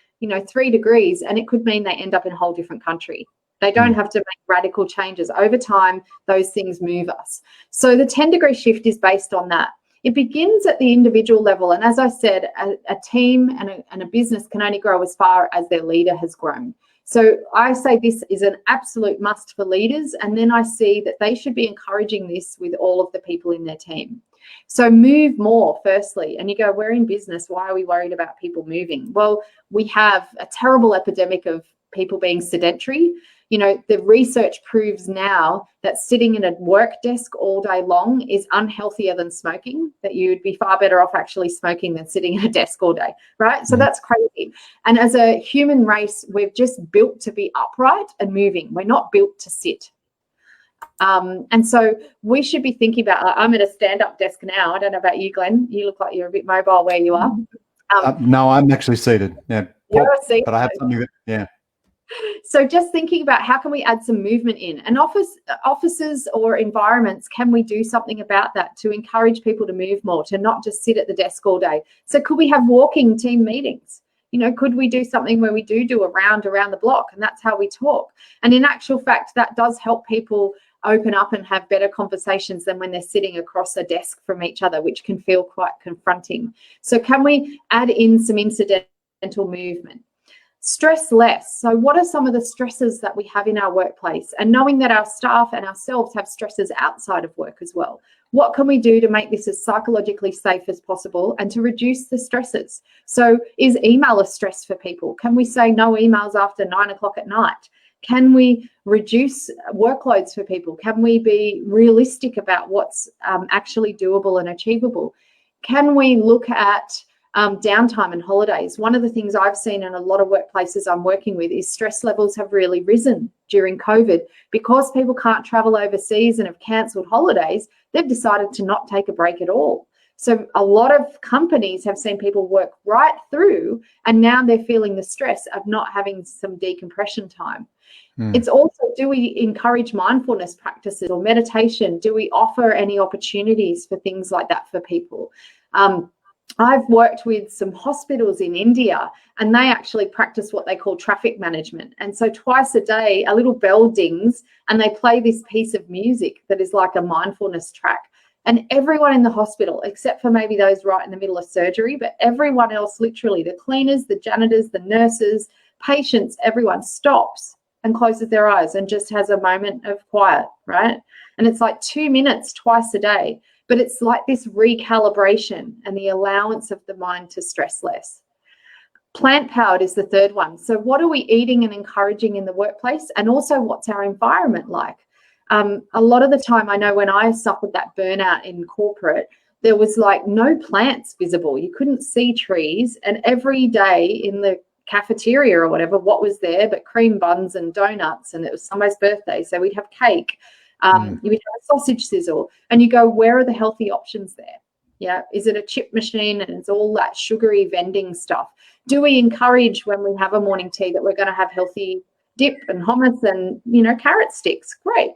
3 degrees, and it could mean they end up in a whole different country. They don't have to make radical changes. Over time, those things move us. So the 10-degree shift is based on that. It begins at the individual level. And as I said, a team and a business can only grow as far as their leader has grown. So I say this is an absolute must for leaders. And then I see that they should be encouraging this with all of the people in their team. So move more, firstly. And you go, we're in business. Why are we worried about people moving? Well, we have a terrible epidemic of people being sedentary. The research proves now that sitting in a work desk all day long is unhealthier than smoking, that you would be far better off actually smoking than sitting at a desk all day, right? So that's crazy. And as a human race, we're just built to be upright and moving. We're not built to sit. And so we should be thinking about, I'm at a stand-up desk now. I don't know about you, Glenn. You look like you're a bit mobile where you are. No, I'm actually seated. Yeah, seated. But I have something that, yeah. So just thinking about how can we add some movement in, and offices or environments, can we do something about that to encourage people to move more, to not just sit at the desk all day? So could we have walking team meetings? Could we do something where we do a round around the block, and that's how we talk? And in actual fact, that does help people open up and have better conversations than when they're sitting across a desk from each other, which can feel quite confronting. So can we add in some incidental movement? Stress less. So what are some of the stresses that we have in our workplace? And knowing that our staff and ourselves have stresses outside of work as well. What can we do to make this as psychologically safe as possible and to reduce the stresses? So is email a stress for people? Can we say no emails after 9 o'clock at night? Can we reduce workloads for people? Can we be realistic about what's actually doable and achievable? Can we look at downtime and holidays? One of the things I've seen in a lot of workplaces I'm working with is stress levels have really risen during COVID because people can't travel overseas and have cancelled holidays. They've decided to not take a break at all. So a lot of companies have seen people work right through, and now they're feeling the stress of not having some decompression time. It's also, do we encourage mindfulness practices or meditation? Do we offer any opportunities for things like that for people? I've worked with some hospitals in India, and they actually practice what they call traffic management. And so twice a day, a little bell dings and they play this piece of music that is like a mindfulness track. And everyone in the hospital, except for maybe those right in the middle of surgery, but everyone else, literally the cleaners, the janitors, the nurses, patients, everyone stops and closes their eyes and just has a moment of quiet, right? And it's like 2 minutes twice a day. But it's like this recalibration and the allowance of the mind to stress less. Plant-powered is the third one. So what are we eating and encouraging in the workplace? And also what's our environment like? A lot of the time, I know when I suffered that burnout in corporate, there was like no plants visible. You couldn't see trees. And every day in the cafeteria or whatever, what was there but cream buns and donuts, and it was somebody's birthday. So we'd have cake. You would have a sausage sizzle, and you go, where are the healthy options there? Yeah, is it a chip machine and it's all that sugary vending stuff? Do we encourage when we have a morning tea that we're going to have healthy dip and hummus and carrot sticks? Great.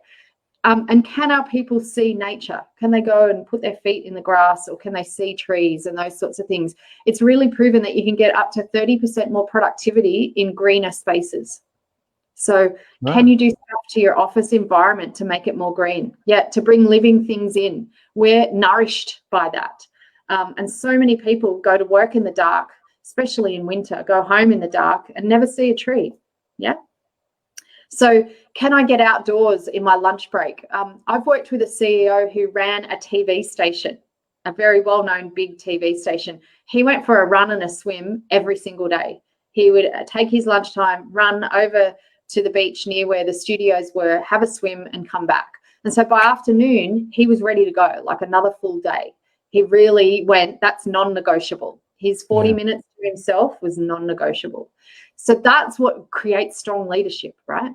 And can our people see nature? Can they go and put their feet in the grass, or can they see trees and those sorts of things? It's really proven that you can get up to 30% more productivity in greener spaces. So can you do stuff to your office environment to make it more green? Yeah, to bring living things in. We're nourished by that. And so many people go to work in the dark, especially in winter, go home in the dark and never see a tree. Yeah. So can I get outdoors in my lunch break? I've worked with a CEO who ran a TV station, a very well-known big TV station. He went for a run and a swim every single day. He would take his lunchtime, run over to the beach near where the studios were, have a swim and come back. And so by afternoon, he was ready to go, like another full day. He really went, that's non-negotiable. His 40 minutes to himself was non-negotiable. So that's what creates strong leadership, right?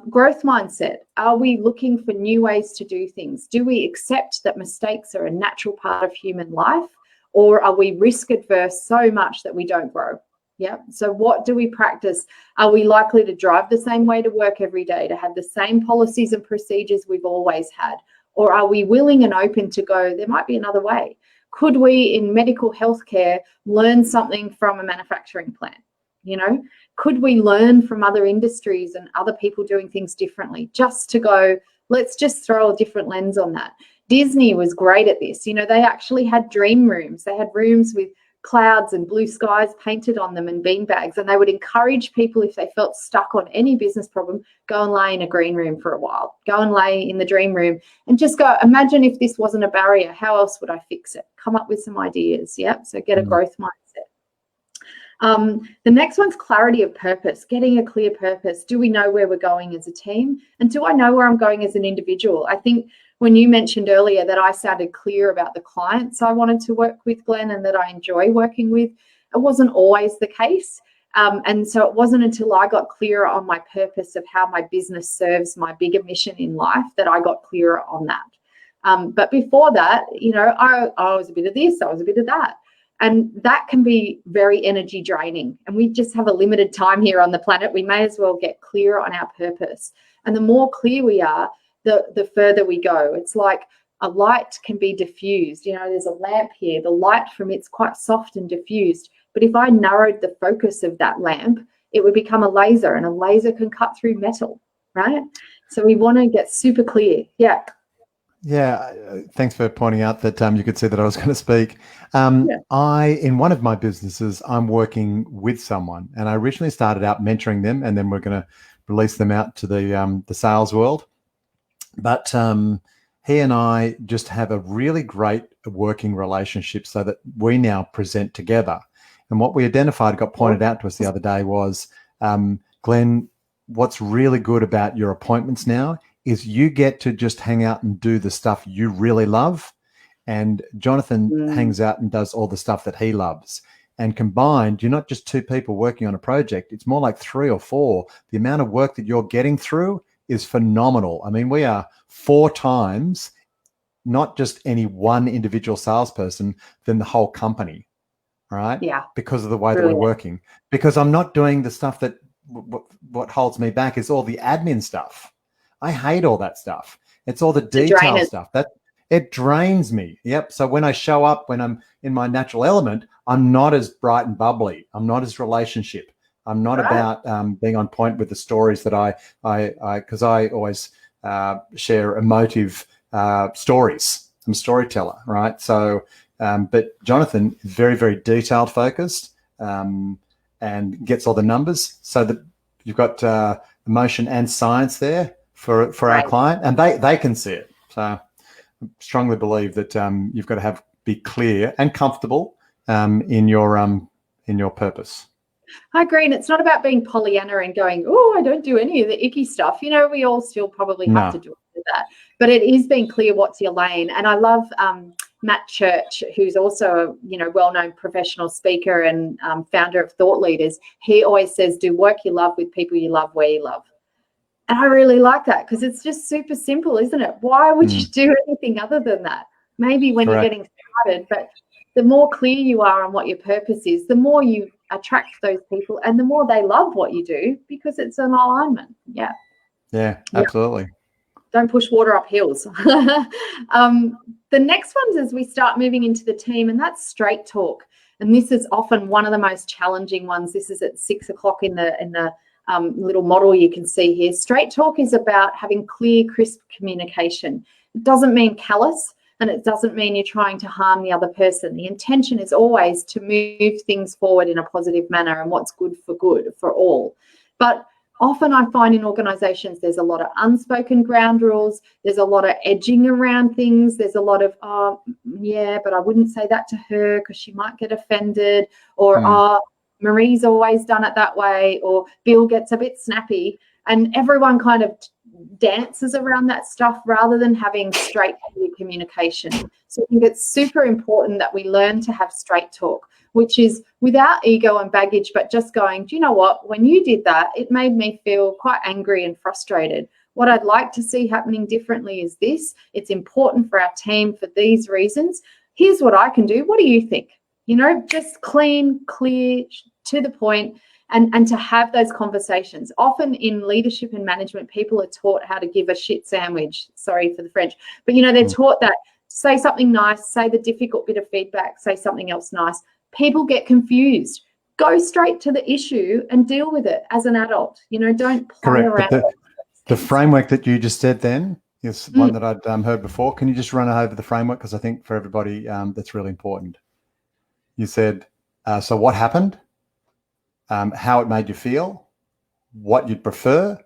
Growth mindset. Are we looking for new ways to do things? Do we accept that mistakes are a natural part of human life? Or are we risk adverse so much that we don't grow? Yeah. So what do we practice? Are we likely to drive the same way to work every day, to have the same policies and procedures we've always had? Or are we willing and open to go, there might be another way? Could we, in medical healthcare, learn something from a manufacturing plant? You know, could we learn from other industries and other people doing things differently, just to go, let's just throw a different lens on that. Disney was great at this. You know, they actually had dream rooms. They had rooms with clouds and blue skies painted on them and beanbags, and they would encourage people, if they felt stuck on any business problem, go and lay in a green room for a while, go and lay in the dream room and just go, imagine if this wasn't a barrier, how else would I fix it? Come up with some ideas. Yeah. So get a growth mindset. The next one's clarity of purpose, getting a clear purpose. Do we know where we're going as a team? And do I know where I'm going as an individual? I think when you mentioned earlier that I sounded clear about the clients I wanted to work with, Glenn, and that I enjoy working with, it wasn't always the case. And so it wasn't until I got clearer on my purpose of how my business serves my bigger mission in life that I got clearer on that. But before that, you know, I was a bit of this, I was a bit of that. And that can be very energy draining. And we just have a limited time here on the planet. We may as well get clearer on our purpose. And the more clear we are, the further we go. It's like a light can be diffused. You know, there's a lamp here. The light from it's quite soft and diffused. But if I narrowed the focus of that lamp, it would become a laser, and a laser can cut through metal, right? So we want to get super clear. Yeah. Yeah, thanks for pointing out that you could see that I was going to speak. In one of my businesses, I'm working with someone, and I originally started out mentoring them, and then we're going to release them out to the sales world. But he and I just have a really great working relationship, so that we now present together. And what we identified, got pointed out to us the other day, was, Glenn, what's really good about your appointments now is you get to just hang out and do the stuff you really love. And Jonathan hangs out and does all the stuff that he loves. And combined, you're not just two people working on a project. It's more like 3 or 4. The amount of work that you're getting through is phenomenal. I mean, we are 4 times, not just any one individual salesperson, than the whole company, right? Yeah. Because of the way that we're working. Because I'm not doing the stuff that, what holds me back is all the admin stuff. I hate all that stuff. It's all the detail stuff that it drains me. Yep. So when I show up, when I'm in my natural element, I'm not as bright and bubbly. I'm not as relationship. I'm not about being on point with the stories that because I always share emotive stories. I'm a storyteller, right? So, but Jonathan is very, very detailed focused and gets all the numbers, so that you've got emotion and science there for our client, and they can see it. So I strongly believe that you've got to be clear and comfortable in your purpose. I agree. And it's not about being Pollyanna and going, oh, I don't do any of the icky stuff. You know, we all still probably have to do that. But it is being clear what's your lane. And I love Matt Church, who's also a well-known professional speaker and founder of Thought Leaders. He always says, do work you love with people you love where you love. And I really like that, because it's just super simple, isn't it? Why would you do anything other than that? Maybe when you're getting started, but the more clear you are on what your purpose is, the more you attract those people and the more they love what you do, because it's an alignment. Yeah. Yeah, absolutely. don't push water up hills. The next one is we start moving into the team, and that's straight talk. And this is often one of the most challenging ones. This is at 6 o'clock in the little model you can see here. Straight talk is about having clear, crisp communication. It doesn't mean callous, and it doesn't mean you're trying to harm the other person. The intention is always to move things forward in a positive manner and what's good for all. But often I find in organizations there's a lot of unspoken ground rules. There's a lot of edging around things. There's a lot of, oh, yeah, but I wouldn't say that to her because she might get offended. Or, oh, Marie's always done it that way. Or Bill gets a bit snappy. And everyone kind of dances around that stuff rather than having straight communication. So I think it's super important that we learn to have straight talk, which is without ego and baggage, but just going, do you know what? When you did that, it made me feel quite angry and frustrated. What I'd like to see happening differently is this. It's important for our team for these reasons. Here's what I can do. What do you think? Just clean, clear, to the point. And to have those conversations. Often in leadership and management, people are taught how to give a shit sandwich. Sorry for the French. But, they're taught that say something nice, say the difficult bit of feedback, say something else nice. People get confused. Go straight to the issue and deal with it as an adult. Don't play around. But the framework that you just said then is one that I'd heard before. Can you just run over the framework? Because I think for everybody that's really important. You said, so what happened? How it made you feel, what you'd prefer,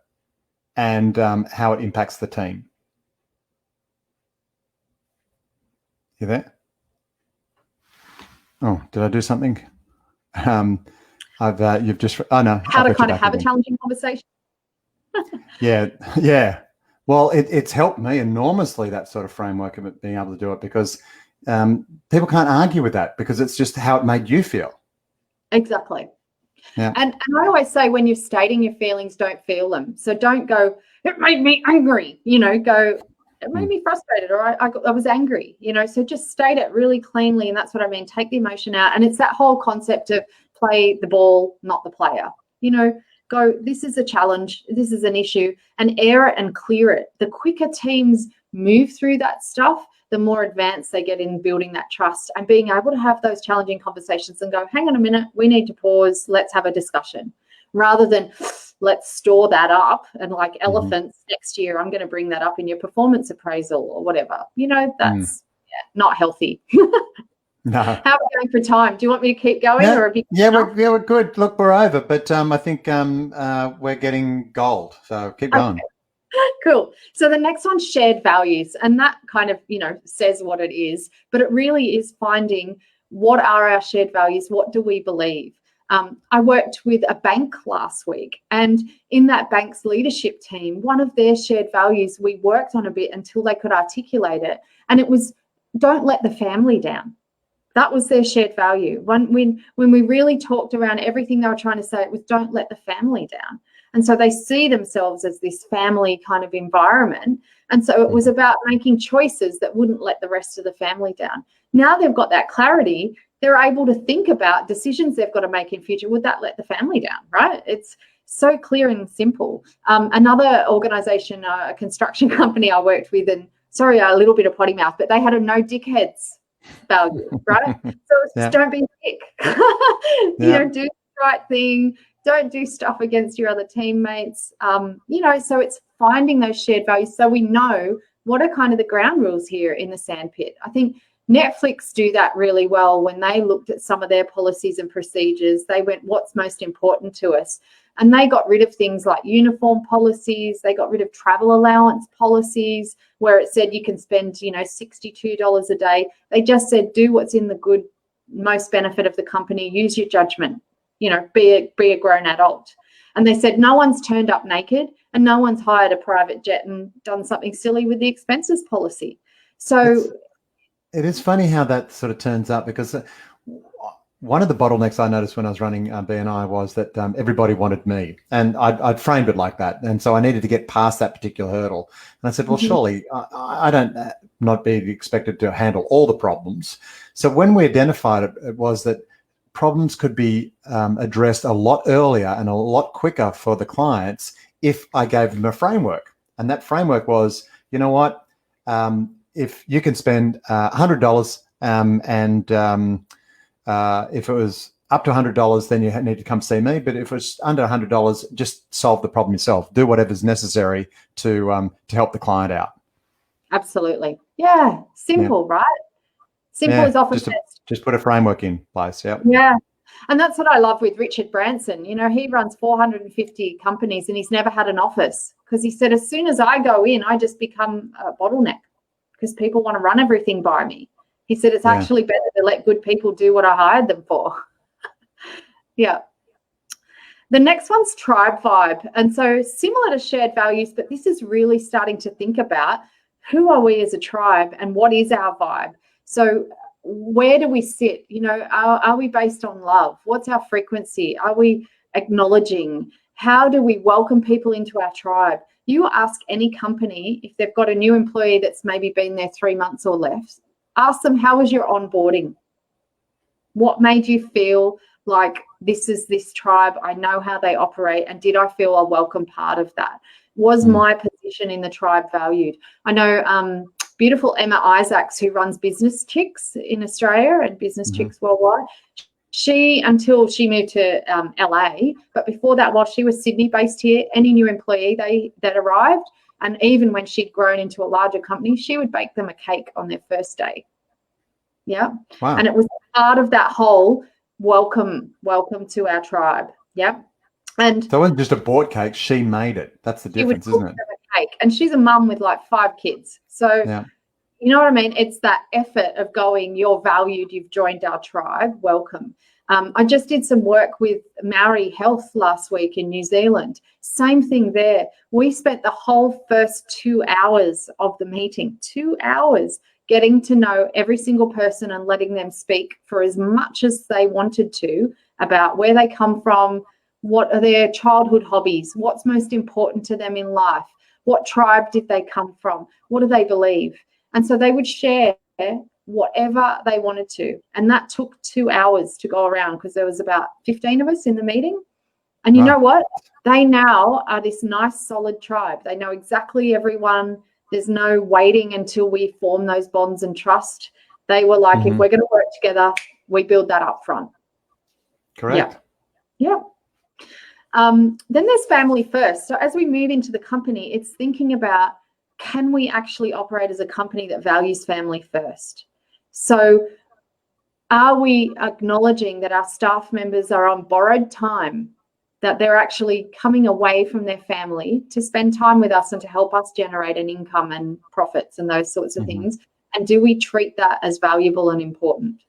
and how it impacts the team. You there? Oh, did I do something? You've just. Oh no. How to kind of have a challenging conversation. Yeah. Well, it's helped me enormously, that sort of framework of it, being able to do it, because people can't argue with that because it's just how it made you feel. Exactly. Yeah. And I always say when you're stating your feelings, don't feel them. So don't go, it made me angry, go, it made me frustrated, or I was angry, so just state it really cleanly. And that's what I mean. Take the emotion out. And it's that whole concept of play the ball, not the player, go, this is a challenge, this is an issue, and air it and clear it. The quicker teams move through that stuff, the more advanced they get in building that trust and being able to have those challenging conversations and go, hang on a minute, we need to pause, let's have a discussion, rather than let's store that up and like elephants, next year I'm going to bring that up in your performance appraisal or whatever. That's not healthy. No. How are we going for time? Do you want me to keep going? Yeah, or have you we're good. Look, we're over, but I think we're getting gold, so keep going. Okay. Cool. So the next one's shared values, and that kind of, says what it is, but it really is finding what are our shared values, what do we believe. I worked with a bank last week, and in that bank's leadership team, one of their shared values we worked on a bit until they could articulate it, and it was don't let the family down. That was their shared value. When we really talked around everything they were trying to say, it was don't let the family down. And so they see themselves as this family kind of environment. And so it was about making choices that wouldn't let the rest of the family down. Now they've got that clarity, they're able to think about decisions they've got to make in future. Would that let the family down, right? It's so clear and simple. Another organization, a construction company I worked with, and sorry, a little bit of potty mouth, but they had a no dickheads value, right? So it's just don't be a dick. Do the right thing. Don't do stuff against your other teammates. So it's finding those shared values so we know what are kind of the ground rules here in the sandpit. I think Netflix do that really well. When they looked at some of their policies and procedures, they went, what's most important to us? And they got rid of things like uniform policies. They got rid of travel allowance policies where it said you can spend, $62 a day. They just said, do what's in the good, most benefit of the company. Use your judgment. Be a grown adult. And they said no one's turned up naked and no one's hired a private jet and done something silly with the expenses policy. So it is funny how that sort of turns up, because one of the bottlenecks I noticed when I was running BNI was that everybody wanted me, and I'd framed it like that. And so I needed to get past that particular hurdle. And I said, well, surely I don't not be expected to handle all the problems. So when we identified it, it was that problems could be addressed a lot earlier and a lot quicker for the clients if I gave them a framework. And that framework was you know what, if you can spend $100 if it was up to $100, then you need to come see me. But if it's under $100, just solve the problem yourself. Do whatever's necessary to help the client out. Absolutely. Yeah. Simple, right? Simple is often best. Just put a framework in place. Yeah. Yeah. And that's what I love with Richard Branson. You know, he runs 450 companies and he's never had an office, because he said, as soon as I go in, I just become a bottleneck because people want to run everything by me. He said, it's actually better to let good people do what I hired them for. Yeah. The next one's tribe vibe. And so similar to shared values, but this is really starting to think about who are we as a tribe and what is our vibe? So where do we sit? You know, are we based on love? What's our frequency? Are we acknowledging? How do we welcome people into our tribe? You ask any company, if they've got a new employee that's maybe been there 3 months or less, ask them, how was your onboarding? What made you feel like this is this tribe? I know how they operate, and did I feel a welcome part of that? Was my position in the tribe valued? I know beautiful Emma Isaacs, who runs Business Chicks in Australia and Business Chicks Worldwide. Until she moved to LA, but before that, while she was Sydney based here, any new employee that arrived, and even when she'd grown into a larger company, she would bake them a cake on their first day. Yeah. Wow. And it was part of that whole welcome to our tribe. Yeah. And so it wasn't just a bought cake, she made it. That's the difference, isn't it? A cake. And she's a mum with like 5 kids. So you know what I mean? It's that effort of going, you're valued, you've joined our tribe, welcome. I just did some work with Maori Health last week in New Zealand. Same thing there. We spent the whole first 2 hours of the meeting, 2 hours, getting to know every single person and letting them speak for as much as they wanted to about where they come from, what are their childhood hobbies, what's most important to them in life, what tribe did they come from, what do they believe. And so they would share whatever they wanted to. And that took 2 hours to go around, because there was about 15 of us in the meeting. And you know what? They now are this nice, solid tribe. They know exactly everyone. There's no waiting until we form those bonds and trust. They were like, if we're going to work together, we build that up front. Correct. Yeah. Then there's family first. So as we move into the company, it's thinking about, can we actually operate as a company that values family first? So are we acknowledging that our staff members are on borrowed time, that they're actually coming away from their family to spend time with us and to help us generate an income and profits and those sorts of things? And do we treat that as valuable and important?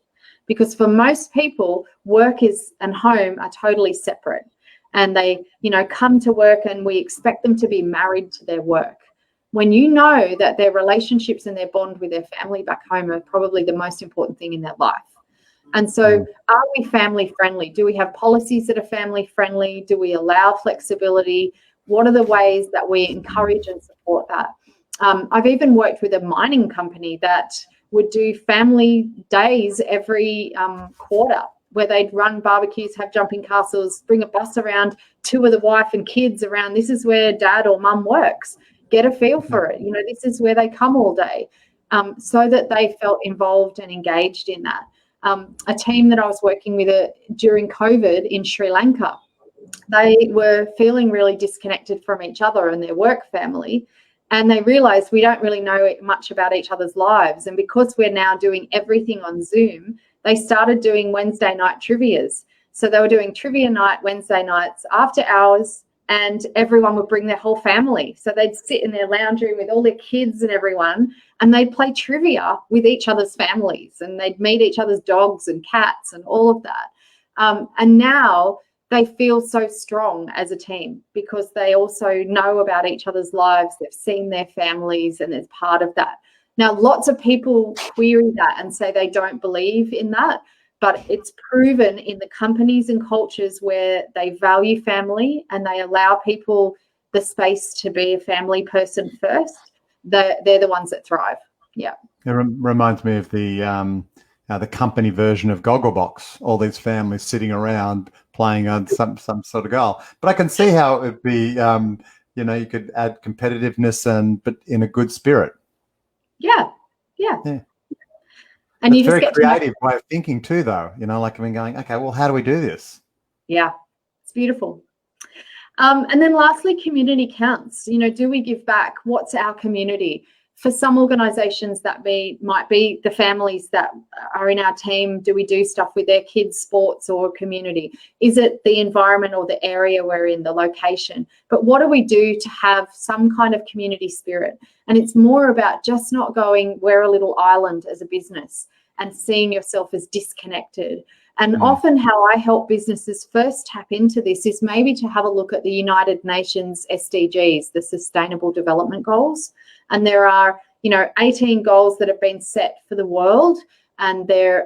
Because for most people, work and home are totally separate. And they, come to work and we expect them to be married to their work, when you know that their relationships and their bond with their family back home are probably the most important thing in their life. And so are we family friendly? Do we have policies that are family friendly? Do we allow flexibility? What are the ways that we encourage and support that? I've even worked with a mining company that would do family days every quarter, where they'd run barbecues, have jumping castles, bring a bus around, tour the wife and kids around. This is where dad or mum works. Get a feel for it. This is where they come all day, so that they felt involved and engaged in that. A team that I was working with during COVID in Sri Lanka, they were feeling really disconnected from each other and their work family. And they realized we don't really know much about each other's lives. And because we're now doing everything on Zoom, they started doing Wednesday night trivias. So they were doing trivia night Wednesday nights after hours, and everyone would bring their whole family. So they'd sit in their lounge room with all their kids and everyone, and they'd play trivia with each other's families, and they'd meet each other's dogs and cats and all of that. And now they feel so strong as a team because they also know about each other's lives. They've seen their families, and there's part of that. Now, lots of people query that and say they don't believe in that. But it's proven in the companies and cultures where they value family and they allow people the space to be a family person first, they're the ones that thrive. Yeah. It reminds me of the company version of Gogglebox, all these families sitting around playing on some sort of goal. But I can see how it would be you could add competitiveness but in a good spirit. Yeah. And It's you a just very get to creative way of thinking too, though. Like I've been going, okay, well, how do we do this? Yeah, it's beautiful. And then lastly, community counts. Do we give back? What's our community? For some organizations, that might be the families that are in our team. Do we do stuff with their kids' sports or community? Is it the environment or the area we're in, the location? But what do we do to have some kind of community spirit? And it's more about just not going, we're a little island as a business and seeing yourself as disconnected. And often how I help businesses first tap into this is maybe to have a look at the United Nations SDGs, the Sustainable Development Goals. And there are, 18 goals that have been set for the world, and they're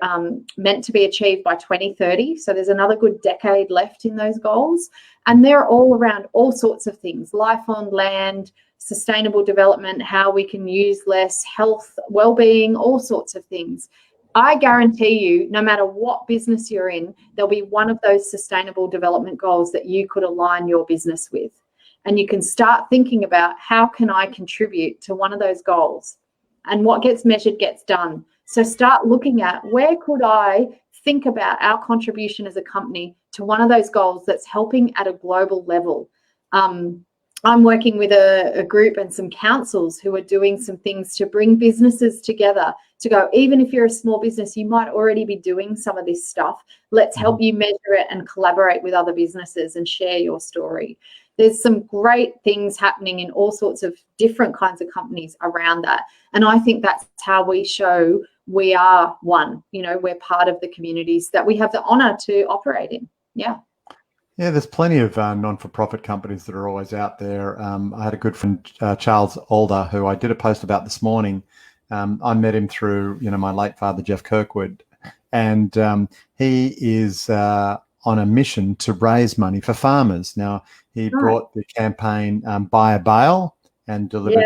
meant to be achieved by 2030. So there's another good decade left in those goals. And they're all around all sorts of things: life on land, sustainable development, how we can use less, health, well-being, all sorts of things. I guarantee you, no matter what business you're in, there'll be one of those sustainable development goals that you could align your business with. And you can start thinking about, how can I contribute to one of those goals? And what gets measured gets done. So start looking at, where could I think about our contribution as a company to one of those goals that's helping at a global level? I'm working with a group and some councils who are doing some things to bring businesses together to go, even if you're a small business, you might already be doing some of this stuff. Let's help you measure it and collaborate with other businesses and share your story. There's some great things happening in all sorts of different kinds of companies around that. And I think that's how we show we are one, we're part of the communities that we have the honor to operate in. Yeah. Yeah, there's plenty of non-for-profit companies that are always out there. I had a good friend, Charles Alder, who I did a post about this morning. I met him through, my late father, Jeff Kirkwood, and he is on a mission to raise money for farmers. Now, he brought the campaign Buy a Bale and delivered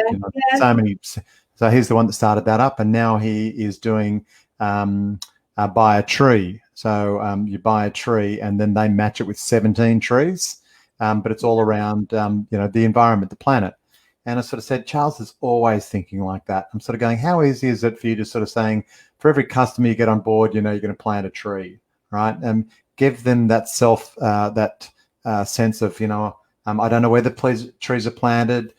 so many. So he's the one that started that up, and now he is doing Buy a Tree. So you buy a tree and then they match it with 17 trees, but it's all around, the environment, the planet. And I sort of said, Charles is always thinking like that. I'm sort of going, how easy is it for you to sort of saying, for every customer you get on board, you're going to plant a tree, right? And give them that sense of, I don't know where the trees are planted.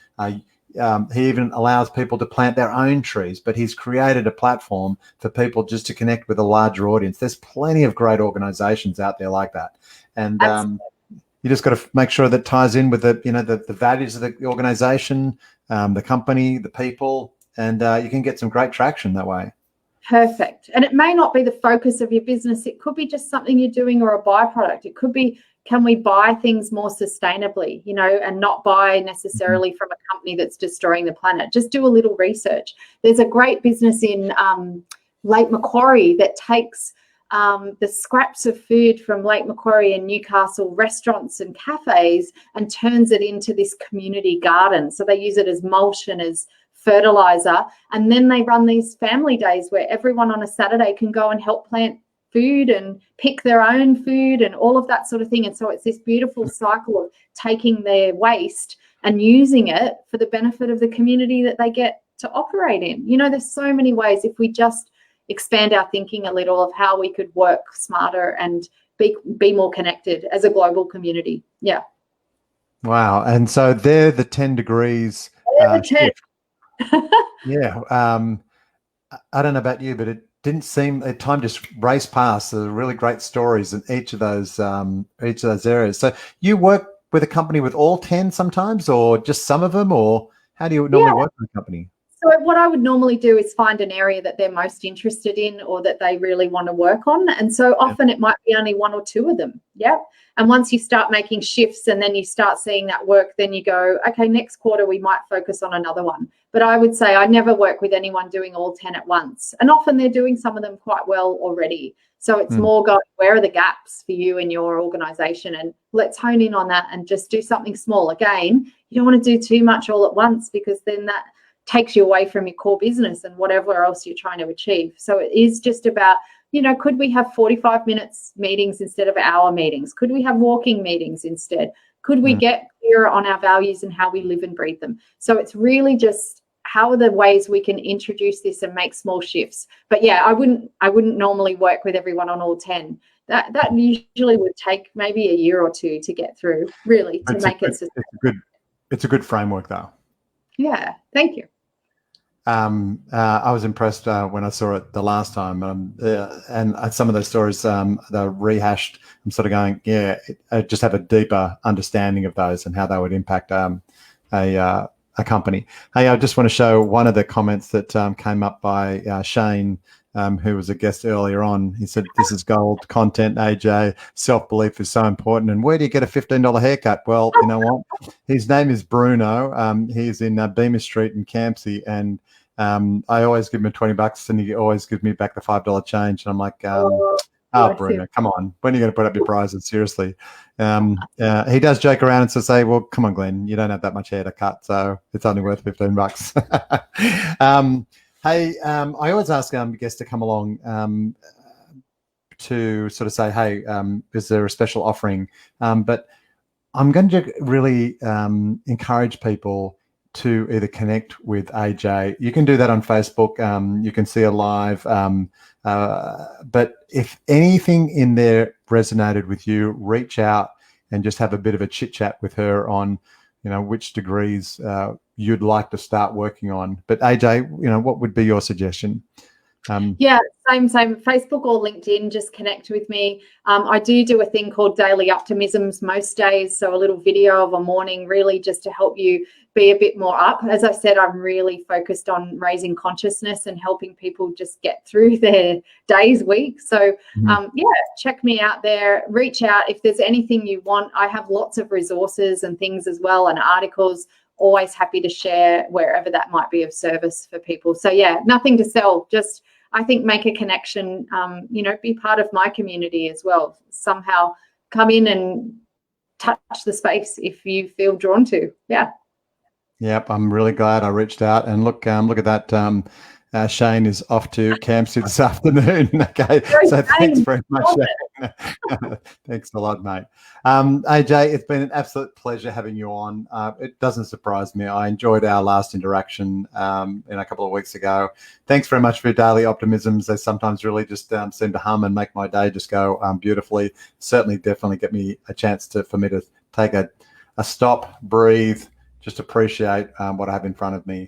He even allows people to plant their own trees, but he's created a platform for people just to connect with a larger audience. There's plenty of great organizations out there like that. And you just got to make sure that ties in with the values of the organization, the company, the people, and you can get some great traction that way. Perfect. And it may not be the focus of your business. It could be just something you're doing or a byproduct. It could be, can we buy things more sustainably, and not buy necessarily from a company that's destroying the planet? Just do a little research. There's a great business in Lake Macquarie that takes the scraps of food from Lake Macquarie and Newcastle restaurants and cafes and turns it into this community garden. So they use it as mulch and as fertilizer. And then they run these family days where everyone on a Saturday can go and help plant food and pick their own food and all of that sort of thing. And so it's this beautiful cycle of taking their waste and using it for the benefit of the community that they get to operate in. There's so many ways, if we just expand our thinking a little, of how we could work smarter and be more connected as a global community. Yeah. Wow. And so they're the 10 degrees shift. Yeah. I don't know about you, but it didn't seem, time just raced past. There are really great stories in each of those areas. So you work with a company with all 10 sometimes, or just some of them, or how do you normally work with a company? So what I would normally do is find an area that they're most interested in or that they really want to work on. And so often it might be only one or two of them. Yeah. And once you start making shifts and then you start seeing that work, then you go, okay, next quarter we might focus on another one. But I would say I never work with anyone doing all 10 at once. And often they're doing some of them quite well already. So it's more going, where are the gaps for you in your organization? And let's hone in on that and just do something small. Again, you don't want to do too much all at once, because then that takes you away from your core business and whatever else you're trying to achieve. So it is just about could we have 45 minutes meetings instead of hour meetings? Could we have walking meetings instead? Could we get clearer on our values and how we live and breathe them? So it's really just how are the ways we can introduce this and make small shifts. But yeah, I wouldn't normally work with everyone on all 10. That usually would take maybe a year or two to get through, really, to make it sustainable. It's a good framework, though. Yeah, thank you. I was impressed when I saw it the last time, and some of those stories they're rehashed. I'm sort of going, yeah, I just have a deeper understanding of those and how they would impact a company. Hey, I just want to show one of the comments that came up by Shane, who was a guest earlier on. He said, "This is gold content, AJ. Self-belief is so important. And where do you get a $15 haircut?" Well, you know what? His name is Bruno. He's in Beamer Street in Campsie, and I always give him $20, and he always gives me back the $5 change. And I'm like, Bruno, come on. When are you going to put up your prices? Seriously. He does joke around and say, well, come on, Glenn, you don't have that much hair to cut, so it's only worth $15. Hey, I always ask guests to come along to sort of say, hey, is there a special offering? But I'm going to really encourage people to either connect with AJ. You can do that on Facebook. You can see her live. But if anything in there resonated with you, reach out and just have a bit of a chit chat with her on, which degrees you'd like to start working on. But AJ, what would be your suggestion? Yeah, same. Facebook or LinkedIn, just connect with me. I do a thing called Daily Optimisms most days. So a little video of a morning, really just to help you be a bit more up. As I said, I'm really focused on raising consciousness and helping people just get through their days, week. So check me out there. Reach out if there's anything you want. I have lots of resources and things as well, and articles. Always happy to share wherever that might be of service for people. So yeah, nothing to sell, just I think make a connection, be part of my community as well. Somehow come in and touch the space if you feel drawn to. Yeah. Yep, I'm really glad I reached out, and look at that. Shane is off to Campsie this afternoon. Okay, so thanks very much. Thanks a lot, mate. AJ, it's been an absolute pleasure having you on. It doesn't surprise me. I enjoyed our last interaction in a couple of weeks ago. Thanks very much for your daily optimisms. They sometimes really just seem to hum and make my day just go beautifully. Certainly, definitely get me a chance for me to take a stop, breathe, just appreciate what I have in front of me.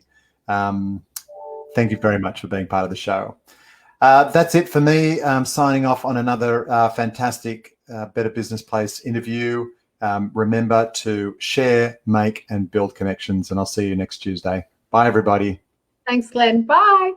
Thank you very much for being part of the show. That's it for me. Signing off on another fantastic Better Business Place interview. Remember to share, make, and build connections, and I'll see you next Tuesday. Bye, everybody. Thanks, Glenn. Bye.